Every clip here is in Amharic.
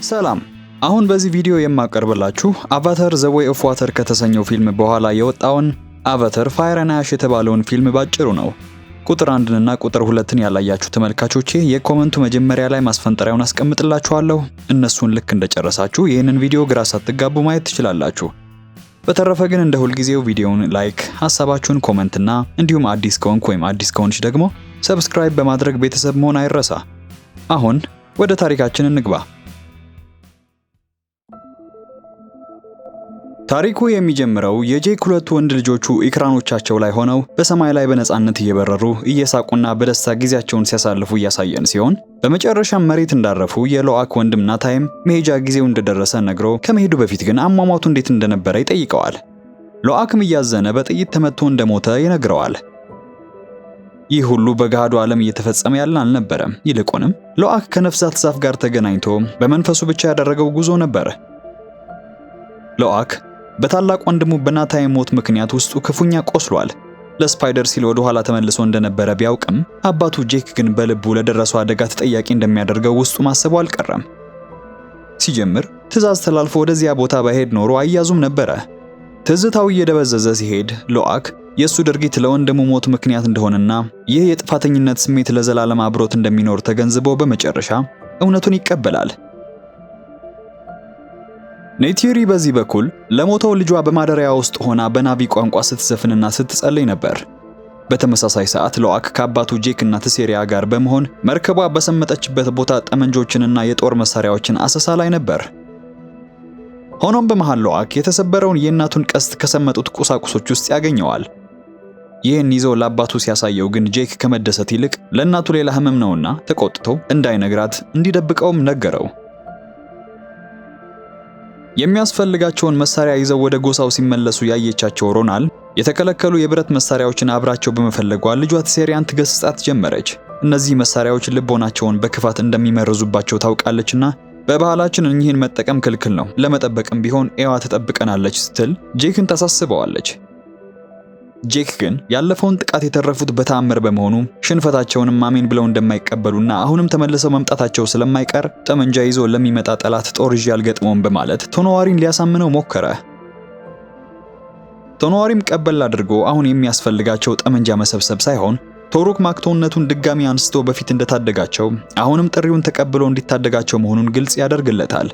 ሰላም አሁን በዚህ ቪዲዮ የማቀርብላችሁ አቫታር ዘ ዌይ ኦፍ ዋተር ከተሰኘው ፊልም በኋላ የወጣውን አቫታር ፋየር ኤንድ አሽ የተባለውን ፊልም ባጭሩ ነው። ቁጥር 1 እና ቁጥር 2ን ያላያችሁ ተመልካቾቼ የኮሜንቱ መጀመሪያ ላይ ማስፈንጠሪያውን አስቀምጥላችኋለሁ። እነሱን ልክ እንደጨረሳችሁ ይህንን ቪዲዮ ግራ ሳትጋቡ ማየት ትችላላችሁ። በተረፈ ግን እንደ ሁልጊዜው ቪዲዮውን ላይክ፣ ሐሳባችሁን ኮሜንትና እንዲሁም አዲስ ከሆንክ ወይም አዲስ ከሆንሽ ደግሞ ሰብስክራይብ በማድረግ ቤተሰብ መሆን አይረሳ። አሁን ወደ ታሪካችን እንግባ። ታሪኩ የሚጀምረው የጄክ ሁለቱ ወንድ ልጆቹ ኢክራኖቻቸው ላይ ሆነው በሰማይ ላይ በነፃነት እየበረሩ እየሳቁና በደስታ ጊዜያቸውን ሲያሳልፉ እያሳየን ሲሆን በመጨረሻም መሬት እንዳረፉ የሎአክ ወንድም ናታይም መሄጃ ጊዜው እንደደረሰ ነግሮ ከመሄዱ በፊት ግን አሟሟቱ እንዴት እንደነበረ ይጠይቀዋል። ሎአክም እያዘነ በጥይት ተመቶ እንደሞተ ይነግረዋል። ይህ ሁሉ በገሃዱ ዓለም እየተፈጸመ ያለ አልነበረም። ይልቁንም ሎአክ ከነፍሳት ዛፍ ጋር ተገናኝቶ በመንፈሱ ብቻ ያደረገው ጉዞ ነበር። ሎአክ በታላቅ ወንድሙ በናታይም ሞት ምክንያት ውስጡ ክፉኛ ቆስሏል። ለስፓይደር ሲል ወደ ኋላ ተመልሶ እንደነበረ ቢያውቅም አባቱ ጄክ ግን በልቡ ለደረሰው አደጋ ተጠያቂ እንደሚያደርገው ውስጡ ማሰቡ አልቀረም። ሲጀምር ትዕዛዝ ተላልፎ ወደዚያ ቦታ ባይሄድ ኖሮ አያዙም ነበረ። ትዝታው እየደበዘዘ ሲሄድ ሎአክ የሱ ድርጊት ለወንድሙ ሞት ምክንያት እንደሆነና ይህ የጥፋተኝነት ስሜት ለዘላለም አብሮት እንደሚኖር ተገንዝቦ በመጨረሻ እውነቱን ይቀበላል። ኔቲሪ በዚህ በኩል ለሞተው ልጇ በማደሪያ ውስጥ ሆና በናቪ ቋንቋ ስትዘፍንና ስትጸልይ ነበር። በተመሳሳይ ሰዓት ሎአክ ከአባቱ ጄክ እና ትሴሪያ ጋር በመሆን መርከቧ በሰመጠችበት ቦታ ጠመንጆችንና የጦር መሳሪያዎችን አሰሳ ላይ ነበር። ሆኖም በመሃል ሎአክ የተሰበረውን የእናቱን ቀስት ከሰመጡት ቁሳቁሶች ውስጥ ያገኘዋል። ይህን ይዞ ለአባቱ ሲያሳየው ግን ጄክ ከመደሰት ይልቅ ለእናቱ ሌላ ህመም ነውና ተቆጥቶ እንዳይነግራት እንዲደብቀውም ነገረው። የሚያስፈልጋቸውን መሳሪያ ይዘው ወደ ጎሳው ሲመለሱ ያየቻቸው ሮናል የተከለከሉ የብረት መሳሪያዎችን አብራቸው በመፈለጓ ልጇ ትሴሪያን ትገስጻት ጀመረች። እነዚህ መሳሪያዎች ልቦናቸውን በክፋት እንደሚመርዙባቸው ታውቃለችና በባህላችን እኚህን መጠቀም ክልክል ነው፣ ለመጠበቅም ቢሆን ኤዋ ተጠብቀናለች ስትል ጄክን ታሳስበዋለች። ጄክ ግን ያለፈውን ጥቃት የተረፉት በተአምር በመሆኑ ሽንፈታቸውንም አሜን ብለው እንደማይቀበሉና አሁንም ተመልሰው መምጣታቸው ስለማይቀር ጠመንጃ ይዞ ለሚመጣ ጠላት ጦር ይዤ አልገጥመውም በማለት ቶኖዋሪን ሊያሳምነው ሞከረ። ቶኖዋሪም ቀበል አድርጎ አሁን የሚያስፈልጋቸው ጠመንጃ መሰብሰብ ሳይሆን ቶሩክ ማክቶነቱን ድጋሚ አንስቶ በፊት እንደታደጋቸው አሁንም ጥሪውን ተቀብሎ እንዲታደጋቸው መሆኑን ግልጽ ያደርግለታል።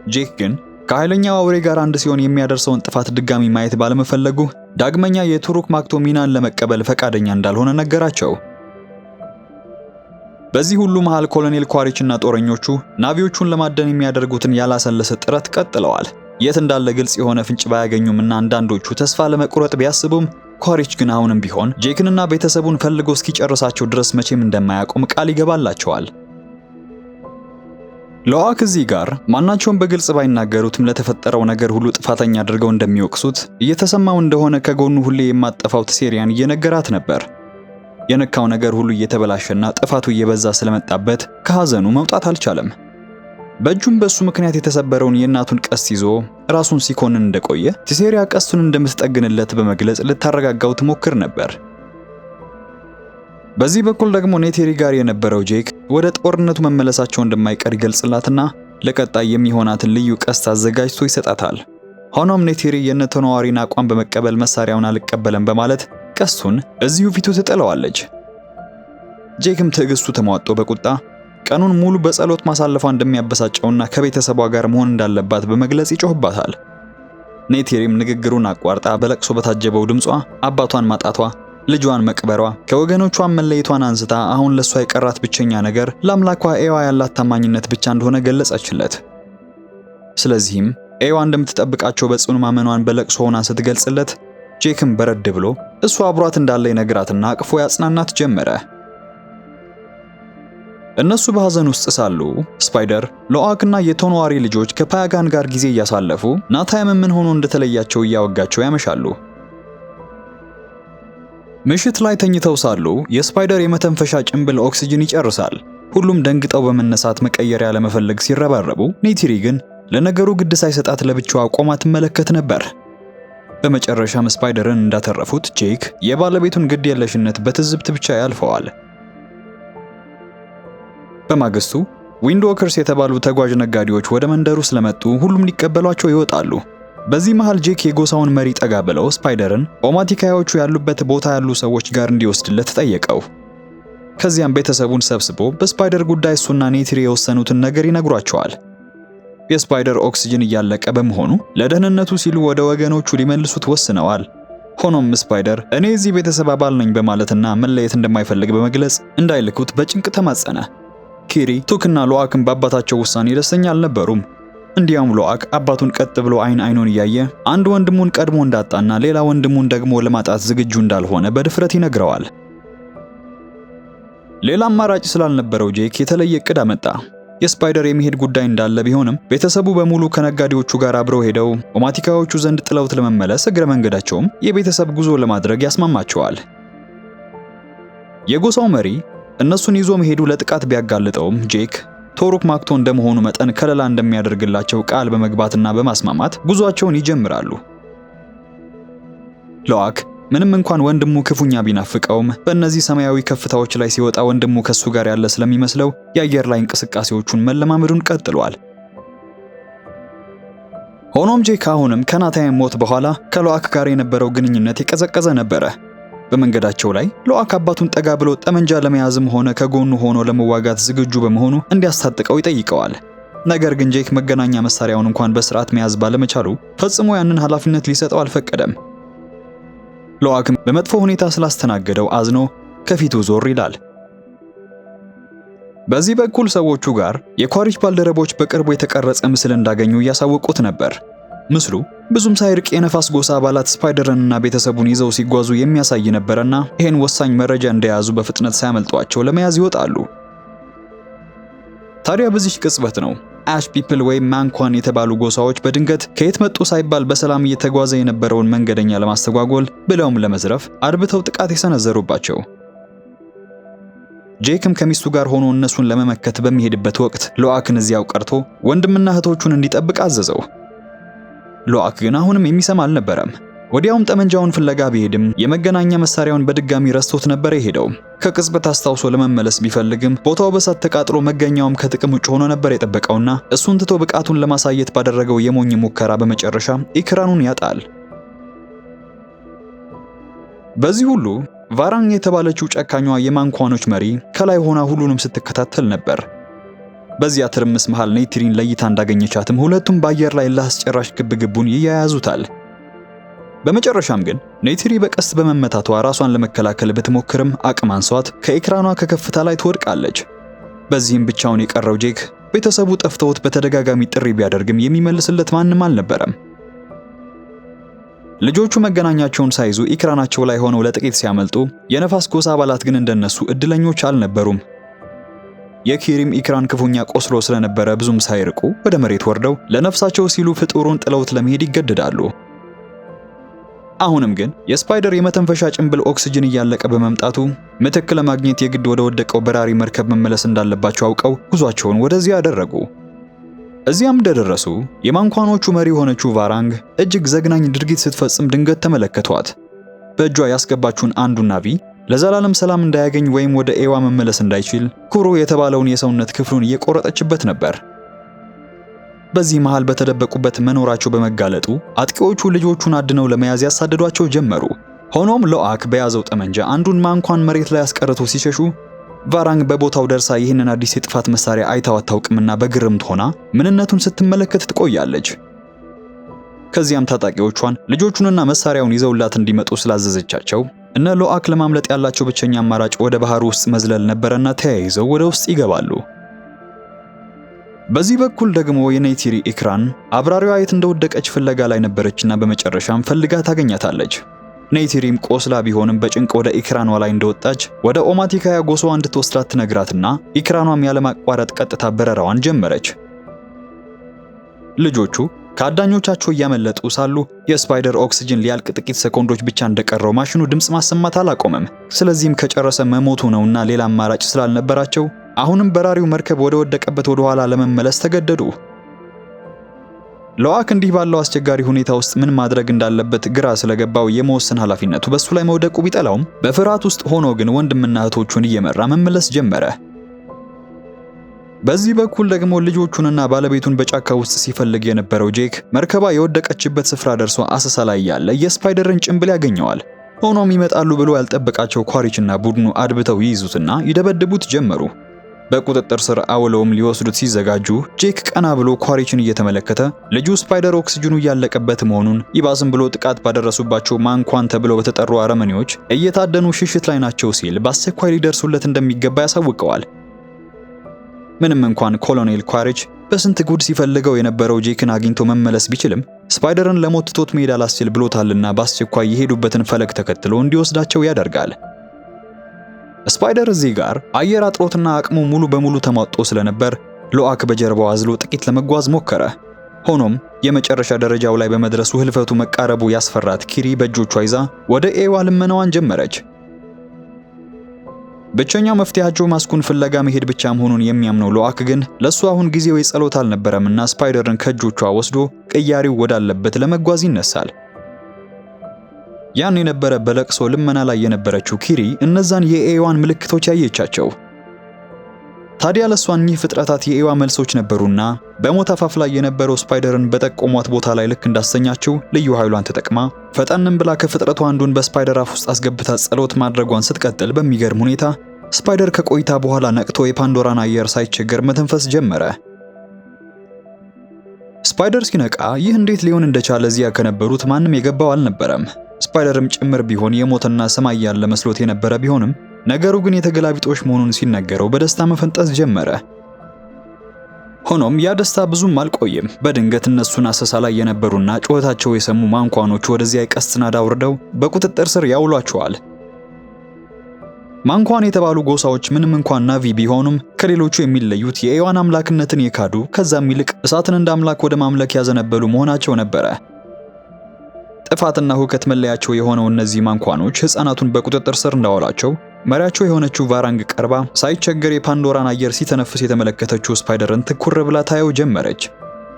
ጄክ ግን ከኃይለኛው አውሬ ጋር አንድ ሲሆን የሚያደርሰውን ጥፋት ድጋሚ ማየት ባለመፈለጉ ዳግመኛ የቱሩክ ማክቶ ሚናን ለመቀበል ፈቃደኛ እንዳልሆነ ነገራቸው። በዚህ ሁሉ መሃል ኮሎኔል ኳሪችና ጦረኞቹ ናቪዎቹን ለማደን የሚያደርጉትን ያላሰለሰ ጥረት ቀጥለዋል። የት እንዳለ ግልጽ የሆነ ፍንጭ ባያገኙምና አንዳንዶቹ ተስፋ ለመቁረጥ ቢያስቡም ኳሪች ግን አሁንም ቢሆን ጄክንና ቤተሰቡን ፈልጎ እስኪጨርሳቸው ድረስ መቼም እንደማያቆም ቃል ይገባላቸዋል። ሎአክ እዚህ ጋር ማናቸውም በግልጽ ባይናገሩትም ለተፈጠረው ነገር ሁሉ ጥፋተኛ አድርገው እንደሚወቅሱት እየተሰማው እንደሆነ ከጎኑ ሁሌ የማጠፋው ትሴሪያን እየነገራት ነበር። የነካው ነገር ሁሉ እየተበላሸና ጥፋቱ እየበዛ ስለመጣበት ከሐዘኑ መውጣት አልቻለም። በእጁም በሱ ምክንያት የተሰበረውን የእናቱን ቀስት ይዞ ራሱን ሲኮንን እንደቆየ ትሴሪያ ቀስቱን እንደምትጠግንለት በመግለጽ ልታረጋጋው ትሞክር ነበር። በዚህ በኩል ደግሞ ኔቴሪ ጋር የነበረው ጄክ ወደ ጦርነቱ መመለሳቸው እንደማይቀር ይገልጽላትና ለቀጣይ የሚሆናትን ልዩ ቀስት አዘጋጅቶ ይሰጣታል። ሆኖም ኔቴሪ የነቶኖዋሪን አቋም በመቀበል መሳሪያውን አልቀበለም በማለት ቀስቱን እዚሁ ፊቱ ትጥለዋለች። ጄክም ትዕግስቱ ተሟጦ በቁጣ ቀኑን ሙሉ በጸሎት ማሳለፏ እንደሚያበሳጨውና ከቤተሰቧ ጋር መሆን እንዳለባት በመግለጽ ይጮህባታል። ኔቴሪም ንግግሩን አቋርጣ በለቅሶ በታጀበው ድምጿ አባቷን ማጣቷ፣ ልጇን መቅበሯ፣ ከወገኖቿን መለየቷን አንስታ አሁን ለሷ የቀራት ብቸኛ ነገር ለአምላኳ ኤዋ ያላት ታማኝነት ብቻ እንደሆነ ገለጸችለት። ስለዚህም ኤዋ እንደምትጠብቃቸው በጽኑ ማመኗን በለቅሶ ሆና ስትገልጽለት ጄክም በረድ ብሎ እሱ አብሯት እንዳለ ይነግራትና አቅፎ ያጽናናት ጀመረ። እነሱ በሐዘን ውስጥ ሳሉ ስፓይደር፣ ሎአክና የቶኖዋሪ ልጆች ከፓያጋን ጋር ጊዜ እያሳለፉ ናታይም ምን ሆኖ እንደተለያቸው እያወጋቸው ያመሻሉ። ምሽት ላይ ተኝተው ሳሉ የስፓይደር የመተንፈሻ ጭንብል ኦክሲጅን ይጨርሳል። ሁሉም ደንግጠው በመነሳት መቀየሪያ ለመፈለግ ሲረባረቡ ኔቲሪ ግን ለነገሩ ግድ ሳይሰጣት ለብቻዋ ቆማ ትመለከት ነበር። በመጨረሻም ስፓይደርን እንዳተረፉት ጄክ የባለቤቱን ግድ የለሽነት በትዝብት ብቻ ያልፈዋል። በማግስቱ ዊንድዎከርስ የተባሉ ተጓዥ ነጋዴዎች ወደ መንደሩ ስለመጡ ሁሉም ሊቀበሏቸው ይወጣሉ። በዚህ መሃል ጄክ የጎሳውን መሪ ጠጋ ብለው ስፓይደርን ኦማቲካዮቹ ያሉበት ቦታ ያሉ ሰዎች ጋር እንዲወስድለት ጠየቀው። ከዚያም ቤተሰቡን ሰብስቦ በስፓይደር ጉዳይ እሱና ኔቲሪ የወሰኑትን ነገር ይነግሯቸዋል። የስፓይደር ኦክሲጅን እያለቀ በመሆኑ ለደህንነቱ ሲሉ ወደ ወገኖቹ ሊመልሱት ወስነዋል። ሆኖም ስፓይደር እኔ እዚህ ቤተሰብ አባል ነኝ በማለትና መለየት እንደማይፈልግ በመግለጽ እንዳይልኩት በጭንቅ ተማጸነ። ኪሪ፣ ቱክና ሎአክም በአባታቸው ውሳኔ ደስተኛ አልነበሩም። እንዲያውም ሎአክ አባቱን ቀጥ ብሎ አይኑን እያየ አንድ ወንድሙን ቀድሞ እንዳጣና ሌላ ወንድሙን ደግሞ ለማጣት ዝግጁ እንዳልሆነ በድፍረት ይነግረዋል። ሌላ አማራጭ ስላልነበረው ጄክ የተለየ እቅድ አመጣ። የስፓይደር የሚሄድ ጉዳይ እንዳለ ቢሆንም ቤተሰቡ በሙሉ ከነጋዴዎቹ ጋር አብረው ሄደው ኦማቲካዎቹ ዘንድ ጥለውት ለመመለስ እግረ መንገዳቸውም የቤተሰብ ጉዞ ለማድረግ ያስማማቸዋል። የጎሳው መሪ እነሱን ይዞ መሄዱ ለጥቃት ቢያጋልጠውም ጄክ ቶሩክ ማክቶ እንደመሆኑ መጠን ከለላ እንደሚያደርግላቸው ቃል በመግባትና በማስማማት ጉዟቸውን ይጀምራሉ። ሎአክ ምንም እንኳን ወንድሙ ክፉኛ ቢናፍቀውም በእነዚህ ሰማያዊ ከፍታዎች ላይ ሲወጣ ወንድሙ ከሱ ጋር ያለ ስለሚመስለው የአየር ላይ እንቅስቃሴዎቹን መለማመዱን ቀጥሏል። ሆኖም ጄክ አሁንም ከናታን ሞት በኋላ ከሎአክ ጋር የነበረው ግንኙነት የቀዘቀዘ ነበረ። በመንገዳቸው ላይ ሎአክ አባቱን ጠጋ ብሎ ጠመንጃ ለመያዝም ሆነ ከጎኑ ሆኖ ለመዋጋት ዝግጁ በመሆኑ እንዲያስታጥቀው ይጠይቀዋል። ነገር ግን ጄክ መገናኛ መሳሪያውን እንኳን በስርዓት መያዝ ባለመቻሉ ፈጽሞ ያንን ኃላፊነት ሊሰጠው አልፈቀደም። ሎአክም በመጥፎ ሁኔታ ስላስተናገደው አዝኖ ከፊቱ ዞር ይላል። በዚህ በኩል ሰዎቹ ጋር የኳሪች ባልደረቦች በቅርቡ የተቀረጸ ምስል እንዳገኙ እያሳወቁት ነበር። ምስሉ ብዙም ሳይርቅ የነፋስ ጎሳ አባላት ስፓይደርንና ቤተሰቡን ይዘው ሲጓዙ የሚያሳይ ነበርና ይህን ወሳኝ መረጃ እንደያዙ በፍጥነት ሳያመልጧቸው ለመያዝ ይወጣሉ። ታዲያ በዚህ ቅጽበት ነው አሽ ፒፕል ወይም ማንኳን የተባሉ ጎሳዎች በድንገት ከየት መጡ ሳይባል በሰላም እየተጓዘ የነበረውን መንገደኛ ለማስተጓጎል ብለውም ለመዝረፍ አድብተው ጥቃት የሰነዘሩባቸው። ጄክም ከሚስቱ ጋር ሆኖ እነሱን ለመመከት በሚሄድበት ወቅት ሎአክን እዚያው ቀርቶ ወንድምና እህቶቹን እንዲጠብቅ አዘዘው። ሎአክ ግን አሁንም የሚሰማ አልነበረም። ወዲያውም ጠመንጃውን ፍለጋ ቢሄድም የመገናኛ መሳሪያውን በድጋሚ ረስቶት ነበር የሄደው። ከቅጽበት አስታውሶ ለመመለስ ቢፈልግም ቦታው በሳት ተቃጥሎ መገኛውም ከጥቅም ውጭ ሆኖ ነበር የጠበቀውና እሱን ትቶ ብቃቱን ለማሳየት ባደረገው የሞኝ ሙከራ በመጨረሻ ኢክራኑን ያጣል። በዚህ ሁሉ ቫራንግ የተባለችው ጨካኟ የማንኳኖች መሪ ከላይ ሆና ሁሉንም ስትከታተል ነበር። በዚያ ትርምስ መሃል ኔቲሪን ለይታ እንዳገኘቻትም ሁለቱም በአየር ላይ ለአስጨራሽ ግብግቡን ይያያዙታል። በመጨረሻም ግን ኔቲሪ በቀስት በመመታቷ ራሷን ለመከላከል ብትሞክርም አቅም አንሷት ከኢክራኗ ከከፍታ ላይ ትወድቃለች። በዚህም ብቻውን የቀረው ጄክ ቤተሰቡ ጠፍተውት በተደጋጋሚ ጥሪ ቢያደርግም የሚመልስለት ማንም አልነበረም። ልጆቹ መገናኛቸውን ሳይዙ ኢክራናቸው ላይ ሆነው ለጥቂት ሲያመልጡ የነፋስ ጎሳ አባላት ግን እንደነሱ እድለኞች አልነበሩም። የኪሪም ኢክራን ክፉኛ ቆስሎ ስለነበረ ብዙም ሳይርቁ ወደ መሬት ወርደው ለነፍሳቸው ሲሉ ፍጡሩን ጥለውት ለመሄድ ይገደዳሉ። አሁንም ግን የስፓይደር የመተንፈሻ ጭንብል ኦክሲጅን እያለቀ በመምጣቱ ምትክ ለማግኘት የግድ ወደ ወደቀው በራሪ መርከብ መመለስ እንዳለባቸው አውቀው ጉዟቸውን ወደዚያ አደረጉ። እዚያም እንደደረሱ የማንኳኖቹ መሪ የሆነችው ቫራንግ እጅግ ዘግናኝ ድርጊት ስትፈጽም ድንገት ተመለከቷት። በእጇ ያስገባችውን አንዱን ናቪ ለዘላለም ሰላም እንዳያገኝ ወይም ወደ ኤዋ መመለስ እንዳይችል ኩሮ የተባለውን የሰውነት ክፍሉን እየቆረጠችበት ነበር። በዚህ መሃል በተደበቁበት መኖራቸው በመጋለጡ አጥቂዎቹ ልጆቹን አድነው ለመያዝ ያሳደዷቸው ጀመሩ። ሆኖም ሎአክ በያዘው ጠመንጃ አንዱን ማንኳን መሬት ላይ አስቀርቶ ሲሸሹ ቫራንግ በቦታው ደርሳ ይህንን አዲስ የጥፋት መሳሪያ አይታው አታውቅምና በግርምት ሆና ምንነቱን ስትመለከት ትቆያለች። ከዚያም ታጣቂዎቿን ልጆቹንና መሳሪያውን ይዘውላት እንዲመጡ ስላዘዘቻቸው እነ ሎአክ ለማምለጥ ያላቸው ብቸኛ አማራጭ ወደ ባህሩ ውስጥ መዝለል ነበርና ተያይዘው ወደ ውስጥ ይገባሉ። በዚህ በኩል ደግሞ የኔቲሪ ኢክራን አብራሪዋ የት እንደወደቀች ፍለጋ ላይ ነበረችና በመጨረሻም ፈልጋ ታገኛታለች። ኔቲሪም ቆስላ ቢሆንም በጭንቅ ወደ ኢክራኗ ላይ እንደወጣች ወደ ኦማቲካያ ጎሳዋ እንድትወስዳት ትነግራትና ኢክራኗም ያለማቋረጥ ቀጥታ በረራዋን ጀመረች። ልጆቹ ከአዳኞቻቸው እያመለጡ ሳሉ የስፓይደር ኦክሲጅን ሊያልቅ ጥቂት ሰኮንዶች ብቻ እንደቀረው ማሽኑ ድምጽ ማሰማት አላቆመም። ስለዚህም ከጨረሰ መሞቱ ነውና ሌላ አማራጭ ስላልነበራቸው አሁንም በራሪው መርከብ ወደ ወደቀበት ወደ ኋላ ለመመለስ ተገደዱ። ሎአክ እንዲህ ባለው አስቸጋሪ ሁኔታ ውስጥ ምን ማድረግ እንዳለበት ግራ ስለገባው የመወሰን ኃላፊነቱ በሱ ላይ መውደቁ ቢጠላውም በፍርሃት ውስጥ ሆኖ ግን ወንድምና እህቶቹን እየመራ መመለስ ጀመረ። በዚህ በኩል ደግሞ ልጆቹንና ባለቤቱን በጫካ ውስጥ ሲፈልግ የነበረው ጄክ መርከቧ የወደቀችበት ስፍራ ደርሶ አሰሳ ላይ ያለ የስፓይደርን ጭንብል ያገኘዋል። ሆኖም ይመጣሉ ብሎ ያልጠበቃቸው ኳሪችና ቡድኑ አድብተው ይይዙትና ይደበድቡት ጀመሩ። በቁጥጥር ስር አውለውም ሊወስዱት ሲዘጋጁ ጄክ ቀና ብሎ ኳሪችን እየተመለከተ ልጁ ስፓይደር ኦክሲጅኑ እያለቀበት መሆኑን ይባስም ብሎ ጥቃት ባደረሱባቸው ማንኳን ተብለው በተጠሩ አረመኔዎች እየታደኑ ሽሽት ላይ ናቸው ሲል በአስቸኳይ ሊደርሱለት እንደሚገባ ያሳውቀዋል። ምንም እንኳን ኮሎኔል ኳሪች በስንት ጉድ ሲፈልገው የነበረው ጄክን አግኝቶ መመለስ ቢችልም ስፓይደርን ለሞት ትቶት መሄድ አላስችል ብሎታልና በአስቸኳይ የሄዱበትን ፈለግ ተከትሎ እንዲወስዳቸው ያደርጋል። ስፓይደር እዚህ ጋር አየር አጥሮትና አቅሙ ሙሉ በሙሉ ተሟጦ ስለነበር ሎአክ በጀርባው አዝሎ ጥቂት ለመጓዝ ሞከረ። ሆኖም የመጨረሻ ደረጃው ላይ በመድረሱ ህልፈቱ መቃረቡ ያስፈራት ኪሪ በእጆቿ ይዛ ወደ ኤዋ ልመናዋን ጀመረች። ብቸኛው መፍትሄያቸው ማስኩን ፍለጋ መሄድ ብቻ መሆኑን የሚያምነው ሎአክ ግን ለሱ አሁን ጊዜው የጸሎት አልነበረምና ስፓይደርን ከእጆቿ ወስዶ ቅያሪው ወዳለበት ለመጓዝ ይነሳል። ያን የነበረ በለቅሶ ልመና ላይ የነበረችው ኪሪ እነዛን የኤዋን ምልክቶች ያየቻቸው። ታዲያ ለሷ እኚህ ፍጥረታት የኤዋ መልሶች ነበሩና በሞት አፋፍ ላይ የነበረው ስፓይደርን በጠቆሟት ቦታ ላይ ልክ እንዳስተኛችው ልዩ ኃይሏን ተጠቅማ ፈጠንም ብላ ከፍጥረቱ አንዱን በስፓይደር አፍ ውስጥ አስገብታ ጸሎት ማድረጓን ስትቀጥል በሚገርም ሁኔታ ስፓይደር ከቆይታ በኋላ ነቅቶ የፓንዶራን አየር ሳይቸገር መተንፈስ ጀመረ። ስፓይደር ሲነቃ ይህ እንዴት ሊሆን እንደቻለ እዚያ ከነበሩት ማንም የገባው አልነበረም። ስፓይደርም ጭምር ቢሆን የሞተና ሰማይ ያለ መስሎት የነበረ ቢሆንም ነገሩ ግን የተገላቢጦሽ መሆኑን ሲነገረው በደስታ መፈንጠዝ ጀመረ። ሆኖም ያ ደስታ ብዙም አልቆየም። በድንገት እነሱን አሰሳ ላይ የነበሩና ጩኸታቸው የሰሙ ማንኳኖች ወደዚያ የቀስት ናዳ አውርደው በቁጥጥር ስር ያውሏቸዋል። ማንኳን የተባሉ ጎሳዎች ምንም እንኳን ናቪ ቢሆኑም ከሌሎቹ የሚለዩት የኤዋን አምላክነትን የካዱ ከዛም ይልቅ እሳትን እንደ አምላክ ወደ ማምለክ ያዘነበሉ መሆናቸው ነበረ። ጥፋትና ሁከት መለያቸው የሆነው እነዚህ ማንኳኖች ሕፃናቱን በቁጥጥር ስር እንዳዋላቸው መሪያቸው የሆነችው ቫራንግ ቀርባ ሳይቸገር የፓንዶራን አየር ሲተነፍስ የተመለከተችው ስፓይደርን ትኩር ብላ ታየው ጀመረች።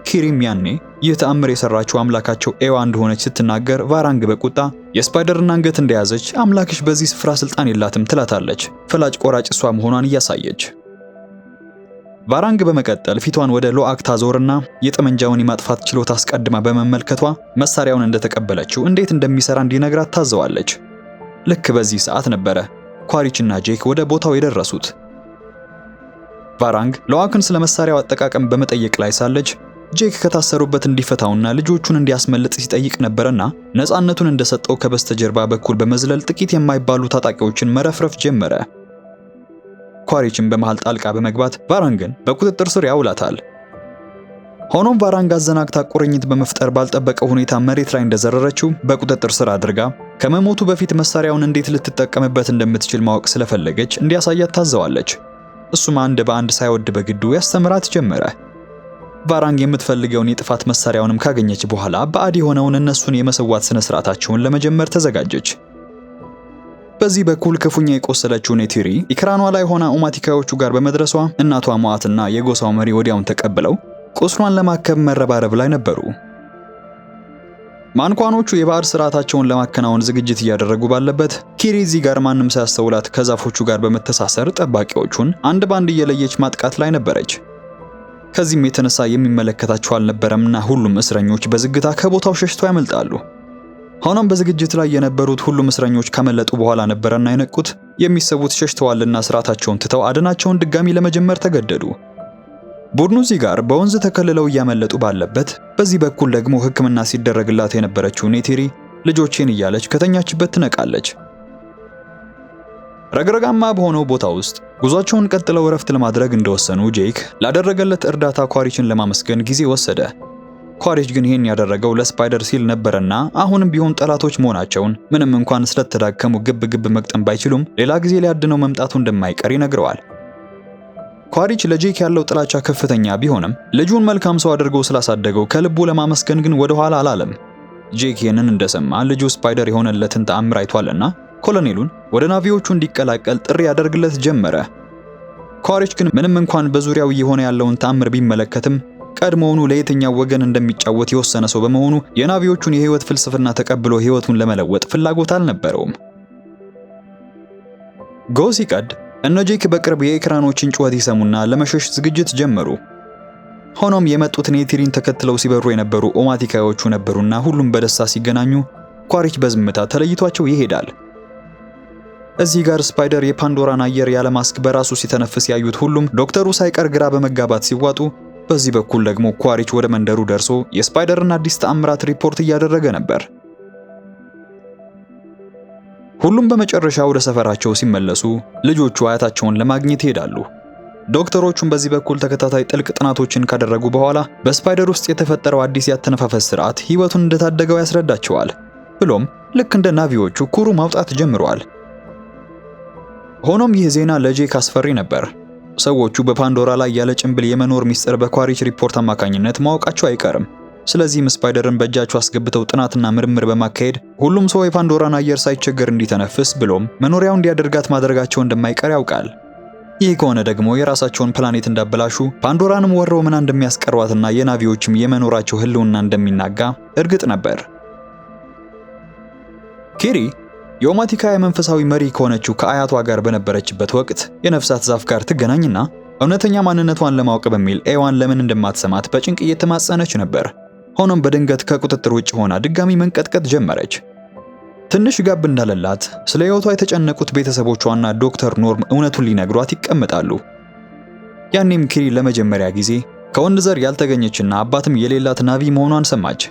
ኪሪም ያኔ ይህ ተአምር የሰራችው አምላካቸው ኤዋ እንደሆነች ስትናገር ቫራንግ በቁጣ የስፓይደርን አንገት እንደያዘች አምላክሽ በዚህ ስፍራ ስልጣን የላትም ትላታለች፣ ፈላጭ ቆራጭ እሷ መሆኗን እያሳየች። ቫራንግ በመቀጠል ፊቷን ወደ ሎአክ ታዞርና የጠመንጃውን የማጥፋት ችሎታ አስቀድማ በመመልከቷ መሳሪያውን እንደተቀበለችው እንዴት እንደሚሰራ እንዲነግራት ታዘዋለች። ልክ በዚህ ሰዓት ነበረ ኳሪችና ጄክ ወደ ቦታው የደረሱት። ቫራንግ ሎአክን ስለ መሳሪያው አጠቃቀም በመጠየቅ ላይ ሳለች ጄክ ከታሰሩበት እንዲፈታውና ልጆቹን እንዲያስመልጥ ሲጠይቅ ነበርና ነፃነቱን እንደሰጠው ከበስተጀርባ በኩል በመዝለል ጥቂት የማይባሉ ታጣቂዎችን መረፍረፍ ጀመረ። ኳሪችም በመሃል ጣልቃ በመግባት ቫራንግን በቁጥጥር ስር ያውላታል። ሆኖም ቫራንግ አዘናግታ ቁርኝት በመፍጠር ባልጠበቀው ሁኔታ መሬት ላይ እንደዘረረችው በቁጥጥር ስር አድርጋ ከመሞቱ በፊት መሳሪያውን እንዴት ልትጠቀምበት እንደምትችል ማወቅ ስለፈለገች እንዲያሳያት ታዘዋለች። እሱም አንድ በአንድ ሳይወድ በግዱ ያስተምራት ጀመረ። ቫራንግ የምትፈልገውን የጥፋት መሳሪያውንም ካገኘች በኋላ ባዕድ የሆነውን እነሱን የመሰዋት ስነ ስርዓታቸውን ለመጀመር ተዘጋጀች። በዚህ በኩል ክፉኛ የቆሰለችው ኔቲሪ ኢክራኗ ላይ ሆና ኦማቲካዎቹ ጋር በመድረሷ እናቷ ሞአትና የጎሳው መሪ ወዲያውን ተቀብለው ቁስሏን ለማከም መረባረብ ላይ ነበሩ። ማንኳኖቹ የባዕድ ስርዓታቸውን ለማከናወን ዝግጅት እያደረጉ ባለበት ኪሪ እዚህ ጋር ማንም ሳያስተውላት ከዛፎቹ ጋር በመተሳሰር ጠባቂዎቹን አንድ ባንድ እየለየች ማጥቃት ላይ ነበረች። ከዚህም የተነሳ የሚመለከታቸው አልነበረምና ሁሉም እስረኞች በዝግታ ከቦታው ሸሽተው ያመልጣሉ። ሆኖም በዝግጅት ላይ የነበሩት ሁሉም እስረኞች ካመለጡ በኋላ ነበረና የነቁት የሚሰቡት ሸሽተዋልና ስርዓታቸውን ትተው አድናቸውን ድጋሚ ለመጀመር ተገደዱ። ቡድኑ እዚህ ጋር በወንዝ ተከልለው እያመለጡ ባለበት በዚህ በኩል ደግሞ ሕክምና ሲደረግላት የነበረችው ኔቲሪ ልጆቼን እያለች ከተኛችበት ትነቃለች። ረግረጋማ በሆነው ቦታ ውስጥ ጉዟቸውን ቀጥለው እረፍት ለማድረግ እንደወሰኑ ጄክ ላደረገለት እርዳታ ኳሪችን ለማመስገን ጊዜ ወሰደ። ኳሪች ግን ይህን ያደረገው ለስፓይደር ሲል ነበርና አሁንም ቢሆን ጠላቶች መሆናቸውን ምንም እንኳን ስለተዳከሙ ግብ መቅጠም ባይችሉም ሌላ ጊዜ ሊያድነው መምጣቱ እንደማይቀር ይነግረዋል። ኳሪች ለጄክ ያለው ጥላቻ ከፍተኛ ቢሆንም ልጁን መልካም ሰው አድርጎ ስላሳደገው ከልቡ ለማመስገን ግን ወደ ኋላ አላለም። ጄክ ይህንን እንደሰማ ልጁ ስፓይደር የሆነለትን ተአምር አይቷልና ኮሎኔሉን ወደ ናቪዎቹ እንዲቀላቀል ጥሪ ያደርግለት ጀመረ። ኳሪች ግን ምንም እንኳን በዙሪያው እየሆነ ያለውን ተአምር ቢመለከትም ቀድሞውኑ ለየትኛው ወገን እንደሚጫወት የወሰነ ሰው በመሆኑ የናቪዎቹን የህይወት ፍልስፍና ተቀብሎ ህይወቱን ለመለወጥ ፍላጎት አልነበረውም። ጎህ ሲቀድ እነ ጄክ በቅርብ የኢክራኖችን ጩኸት ይሰሙና ለመሸሽ ዝግጅት ጀመሩ። ሆኖም የመጡት ኔቲሪን ተከትለው ሲበሩ የነበሩ ኦማቲካዮቹ ነበሩና ሁሉም በደስታ ሲገናኙ ኳሪች በዝምታ ተለይቷቸው ይሄዳል። እዚህ ጋር ስፓይደር የፓንዶራን አየር ያለ ማስክ በራሱ ሲተነፍስ ያዩት ሁሉም ዶክተሩ ሳይቀር ግራ በመጋባት ሲዋጡ፣ በዚህ በኩል ደግሞ ኳሪች ወደ መንደሩ ደርሶ የስፓይደርን አዲስ ተአምራት ሪፖርት እያደረገ ነበር። ሁሉም በመጨረሻ ወደ ሰፈራቸው ሲመለሱ ልጆቹ አያታቸውን ለማግኘት ይሄዳሉ። ዶክተሮቹም በዚህ በኩል ተከታታይ ጥልቅ ጥናቶችን ካደረጉ በኋላ በስፓይደር ውስጥ የተፈጠረው አዲስ ያተነፋፈስ ስርዓት ህይወቱን እንደታደገው ያስረዳቸዋል። ብሎም ልክ እንደ ናቪዎቹ ኩሩ ማውጣት ጀምረዋል። ሆኖም ይህ ዜና ለጄክ አስፈሪ ነበር። ሰዎቹ በፓንዶራ ላይ ያለ ጭንብል የመኖር ሚስጥር በኳሪች ሪፖርት አማካኝነት ማወቃቸው አይቀርም። ስለዚህም ስፓይደርን በእጃቸው አስገብተው ጥናትና ምርምር በማካሄድ ሁሉም ሰው የፓንዶራን አየር ሳይቸገር እንዲተነፍስ ብሎም መኖሪያው እንዲያደርጋት ማድረጋቸው እንደማይቀር ያውቃል። ይህ ከሆነ ደግሞ የራሳቸውን ፕላኔት እንዳበላሹ ፓንዶራንም ወረው ምና እንደሚያስቀሯትና የናቪዎችም የመኖራቸው ህልውና እንደሚናጋ እርግጥ ነበር። ኪሪ የኦማቲካ የመንፈሳዊ መሪ ከሆነችው ከአያቷ ጋር በነበረችበት ወቅት የነፍሳት ዛፍ ጋር ትገናኝና እውነተኛ ማንነቷን ለማወቅ በሚል ኤዋን ለምን እንደማትሰማት በጭንቅ እየተማጸነች ነበር። ሆኖም በድንገት ከቁጥጥር ውጭ ሆና ድጋሚ መንቀጥቀጥ ጀመረች። ትንሽ ጋብ እንዳለላት ስለ ህይወቷ የተጨነቁት ቤተሰቦቿና ዶክተር ኖርም እውነቱን ሊነግሯት ይቀመጣሉ። ያኔም ኪሪ ለመጀመሪያ ጊዜ ከወንድ ዘር ያልተገኘችና አባትም የሌላት ናቪ መሆኗን ሰማች።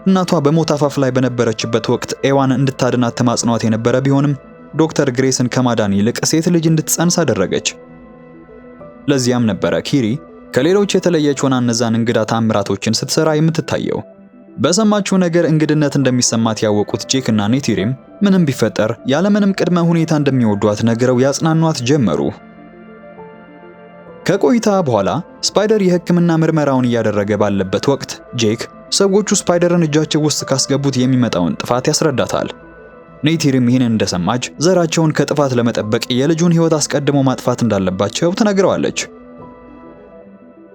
እናቷ በሞት አፋፍ ላይ በነበረችበት ወቅት ኤዋን እንድታድናት ተማጽኗት የነበረ ቢሆንም ዶክተር ግሬስን ከማዳን ይልቅ ሴት ልጅ እንድትጸንስ አደረገች። ለዚያም ነበረ ኪሪ ከሌሎች የተለየች ሆና እነዛን እንግዳ ታምራቶችን ስትሰራ የምትታየው። በሰማችው ነገር እንግድነት እንደሚሰማት ያወቁት ጄክ እና ኔቲሪም ምንም ቢፈጠር ያለምንም ቅድመ ሁኔታ እንደሚወዷት ነግረው ያጽናኗት ጀመሩ። ከቆይታ በኋላ ስፓይደር የሕክምና ምርመራውን እያደረገ ባለበት ወቅት ጄክ ሰዎቹ ስፓይደርን እጃቸው ውስጥ ካስገቡት የሚመጣውን ጥፋት ያስረዳታል። ኔቲሪም ይህንን እንደሰማች ዘራቸውን ከጥፋት ለመጠበቅ የልጁን ሕይወት አስቀድሞ ማጥፋት እንዳለባቸው ትነግረዋለች።